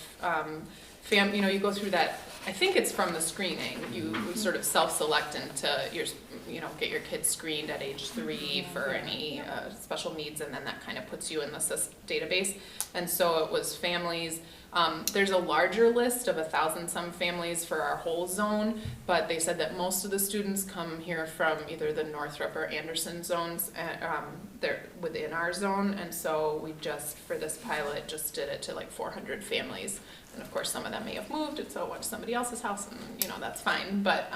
you go through that I think it's from the screening. You sort of self-select into get your kids screened at age 3 for any special needs, and then that kind of puts you in the SIS database. And so it was families. There's a larger list of 1,000-some families for our whole zone, but they said that most of the students come here from either the Northrop or Anderson zones. They're within our zone, and so we just, for this pilot, just did it to like 400 families. And of course, some of them may have moved, and so it went to somebody else's house, and that's fine. But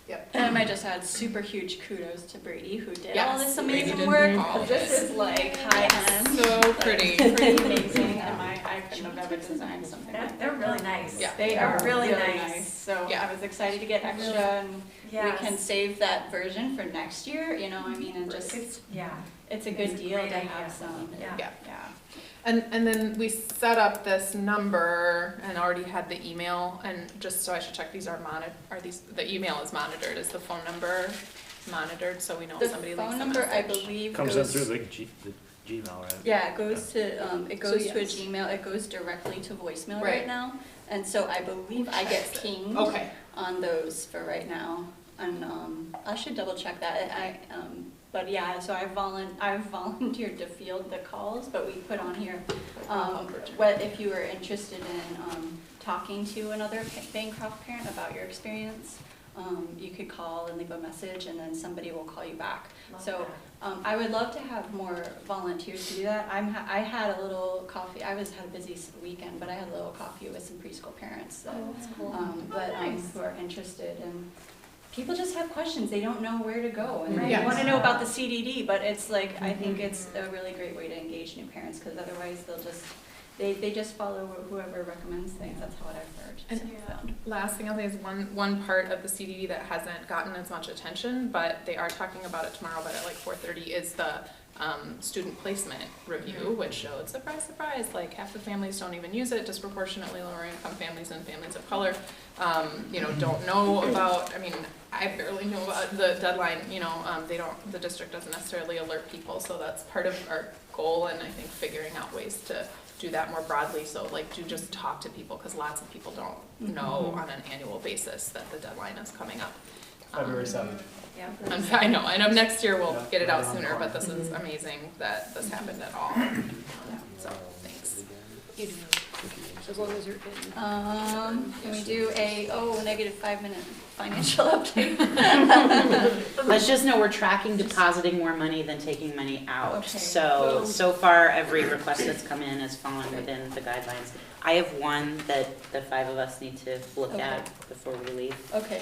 yep. And I might just add super huge kudos to Brady, who did all Yes, this Brady amazing did work. all of This this. is like high end. So pretty. Pretty amazing. And I couldn't have ever designed something like that. They're really nice. Yeah. They are really nice. So Yeah. I was excited to get extra, and Yes. we can save that version for next year, and just, it's a good deal to have some. Yeah. Yeah. Yeah. And then we set up this number and already had the email, and just so I should check, the email is monitored, is the phone number monitored, so we know The if somebody leaves phone a number, I message? believe, Comes in goes, through the Gmail, right? yeah, it goes to, it goes to a yes. Gmail, it goes directly to voicemail Right. right now. And so I believe I get pinged Okay. on those for right now. And I should double check that. But yeah, so I've volunteered to field the calls, but we put on here, what if you were interested in talking to another Bancroft parent about your experience, you could call and leave a message, and then somebody will call you back. So I would love to have more volunteers to do that. I had a little coffee. I had a busy weekend, but I had a little coffee with some preschool parents that, who are interested. And people just have questions. They don't know where to go, and they want to know about the CDD. But it's like, I think it's a really great way to engage new parents, because otherwise they'll just they just follow whoever recommends things. That's how I've heard. And last thing I'll say is one part of the CDD that hasn't gotten as much attention, but they are talking about it tomorrow, but at like 4:30, is the student placement review, which showed, surprise, surprise, like half the families don't even use it, disproportionately lower income families and families of color, don't know about, I barely know about the deadline, the district doesn't necessarily alert people, so that's part of our goal, and I think figuring out ways to do that more broadly, so do just talk to people, because lots of people don't know on an annual basis that the deadline is coming up. February 7th. Yeah, I know, next year we'll get it out sooner, but this is amazing that this happened at all. So, thanks. You do, as long as you're in. Can we do a negative 5-minute financial update? Let's just know we're tracking depositing more money than taking money out. Okay. So far, every request that's come in has fallen within the guidelines. I have one that the 5 of us need to look at before we leave. Okay,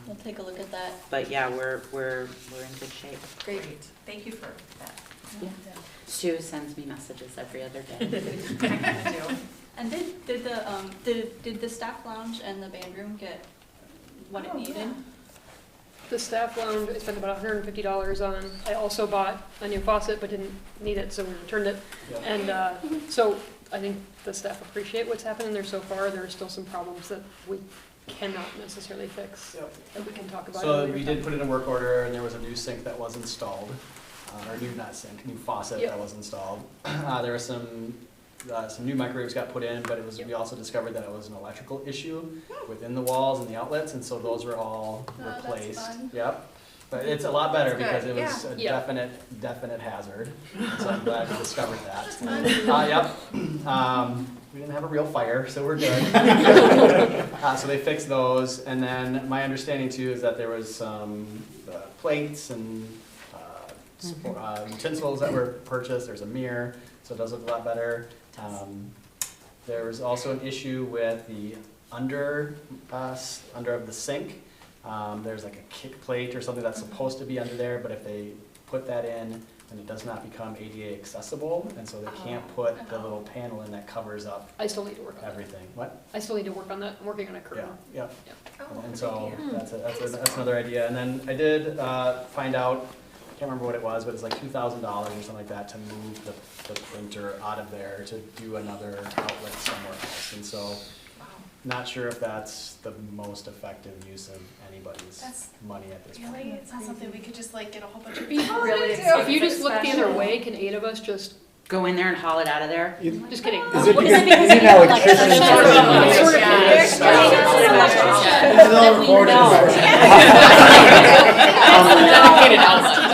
we'll take a look at that. But yeah, we're in good shape. Great. Thank you for that. Yeah. Sue sends me messages every other day. I kind of do. And did the staff lounge and the band room get what it needed? The staff lounge, I spent about $150 on. I also bought a new faucet, but didn't need it, so we returned it. Yeah. And so I think the staff appreciate what's happening there so far. There are still some problems that we cannot necessarily fix, that we can talk about. So we did put in a work order, and there was a new sink that was installed, or new faucet that was installed. There were some new microwaves got put in, but we also discovered that it was an electrical issue within the walls and the outlets, and so those were all replaced. That's fun. Yep. But it's a lot better That's because good. it was a Yeah. definite hazard. So I'm glad we discovered that. Yep. We didn't have a real fire, so we're good. So they fixed those, and then my understanding too is that there was some plates and utensils that were purchased. There's a mirror, so it does look a lot better. There was also an issue with the under of the sink. There's like a kick plate or something that's supposed to be under there, but if they put that in, then it does not become ADA accessible, and so they can't put the little panel in that covers up I still need to work on everything. What? I still need to work on that. I'm working on a Yeah, curtain. yeah. Oh, And so good idea. that's another idea. And then I did find out, I can't remember what it was, but it's like $2,000 or something like that to move the printer out of there to do another outlet somewhere else. And so, not sure if that's the most effective use of anybody's money at this point. Really? It's not something we could just get a whole bunch of Really, people to do. if you just look the other way, can 8 of us just go in there and haul it out of there. Just kidding. Is it because is it now electricity? This is all recorded.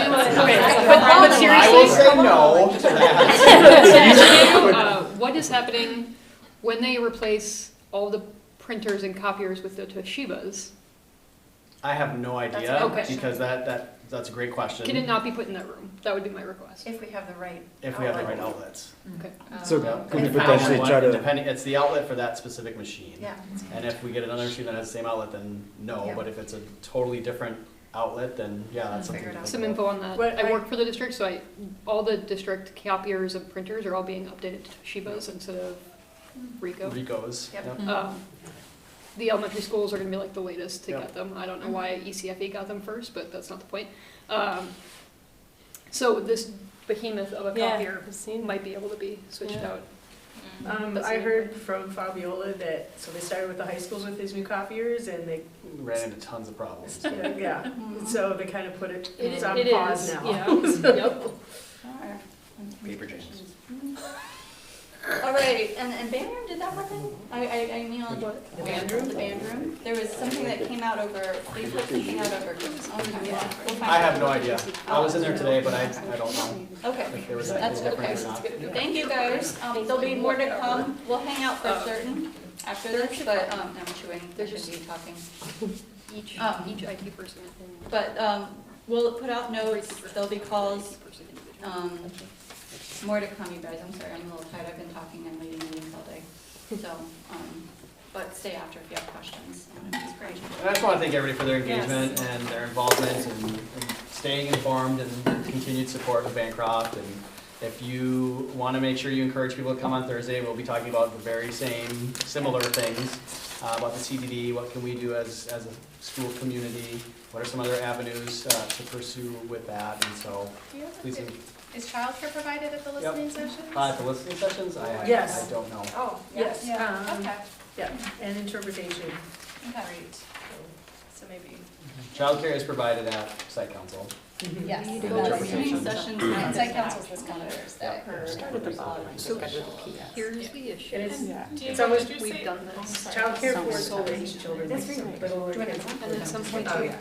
But seriously, I will say no to that. what is happening when they replace all the printers and copiers with the Toshibas? I have no idea, That's okay. because that's a great question. Can it not be put in that room? That would be my request. If we have the right. If we have the right outlets. Okay. So Yeah. could we Depending potentially on what- try to? Depending, it's the outlet for that specific machine. Yeah. And if we get another machine that has the same outlet, then no, Yeah. but if it's a totally different outlet, then yeah, that's something. Figure it to out. think Some about. info on that. What I I- work for the district, so all the district copiers and printers are all being updated to Toshibas instead of Ricoh. Ricoh's. Yep. Yep. The elementary schools are gonna be like the latest to Yep. get them. I don't know why ECFE got them first, but that's not the point. So this behemoth of a Yeah, copier I've seen. might be able to be switched Yeah. out. I heard from Fabiola that, so they started with the high schools with these new copiers and they, Ran into tons of problems. yeah, so they kind of put it, it's on It pause is, now. yeah. Yep. Paper chasers. All right, and band room, did that happen? I emailed The band room? the band room. There was something that came out over, they put something out over. We'll find I have out. no idea. I was in there today, but I don't know Okay, if there was that's anything okay. different or not. Thank you, guys. There'll be more to come. We'll hang out for certain after this, but, I'm chewing, I should be talking. Each IT person. But, we'll put out notes, there'll be calls, more to come, you guys. I'm sorry, I'm a little tired. I've been talking and leading meetings all day. So, but stay after if you have questions. It's great. And I just want to thank everybody for their engagement and their involvement and staying informed and continued support of Bancroft. And if you want to make sure you encourage people to come on Thursday, we'll be talking about the very same, similar things about the CDD. What can we do as a school community? What are some other avenues to pursue with that? And so, please. Is childcare provided at the listening sessions? At the listening sessions, I Yes. don't know. Oh, Yes. Okay. Yeah, and interpretation. Great. So maybe. Childcare is provided at site council. Yes. The listening sessions. And site council's this coming Thursday. So here's the issue. And Do you it's almost, We've done this. childcare for school-aged children. That's very nice. Little kids. And at some point, Oh, yeah.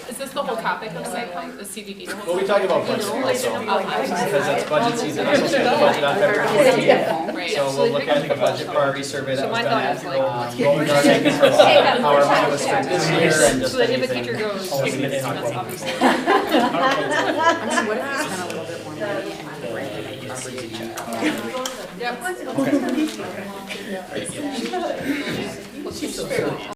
Is this the whole topic of site plan, the CDD? We'll be talking about budget also, because it's budget season, I'm supposed to get the budget on February 14th. So we'll look at the budget priority survey that So was my done thought at is Golden Garden, how our money was spent this year, and just so that if a anything. teacher goes, All the minutes on that's going obviously. I mean, what if you spent a little bit more money and Yep. Okay. Let's just-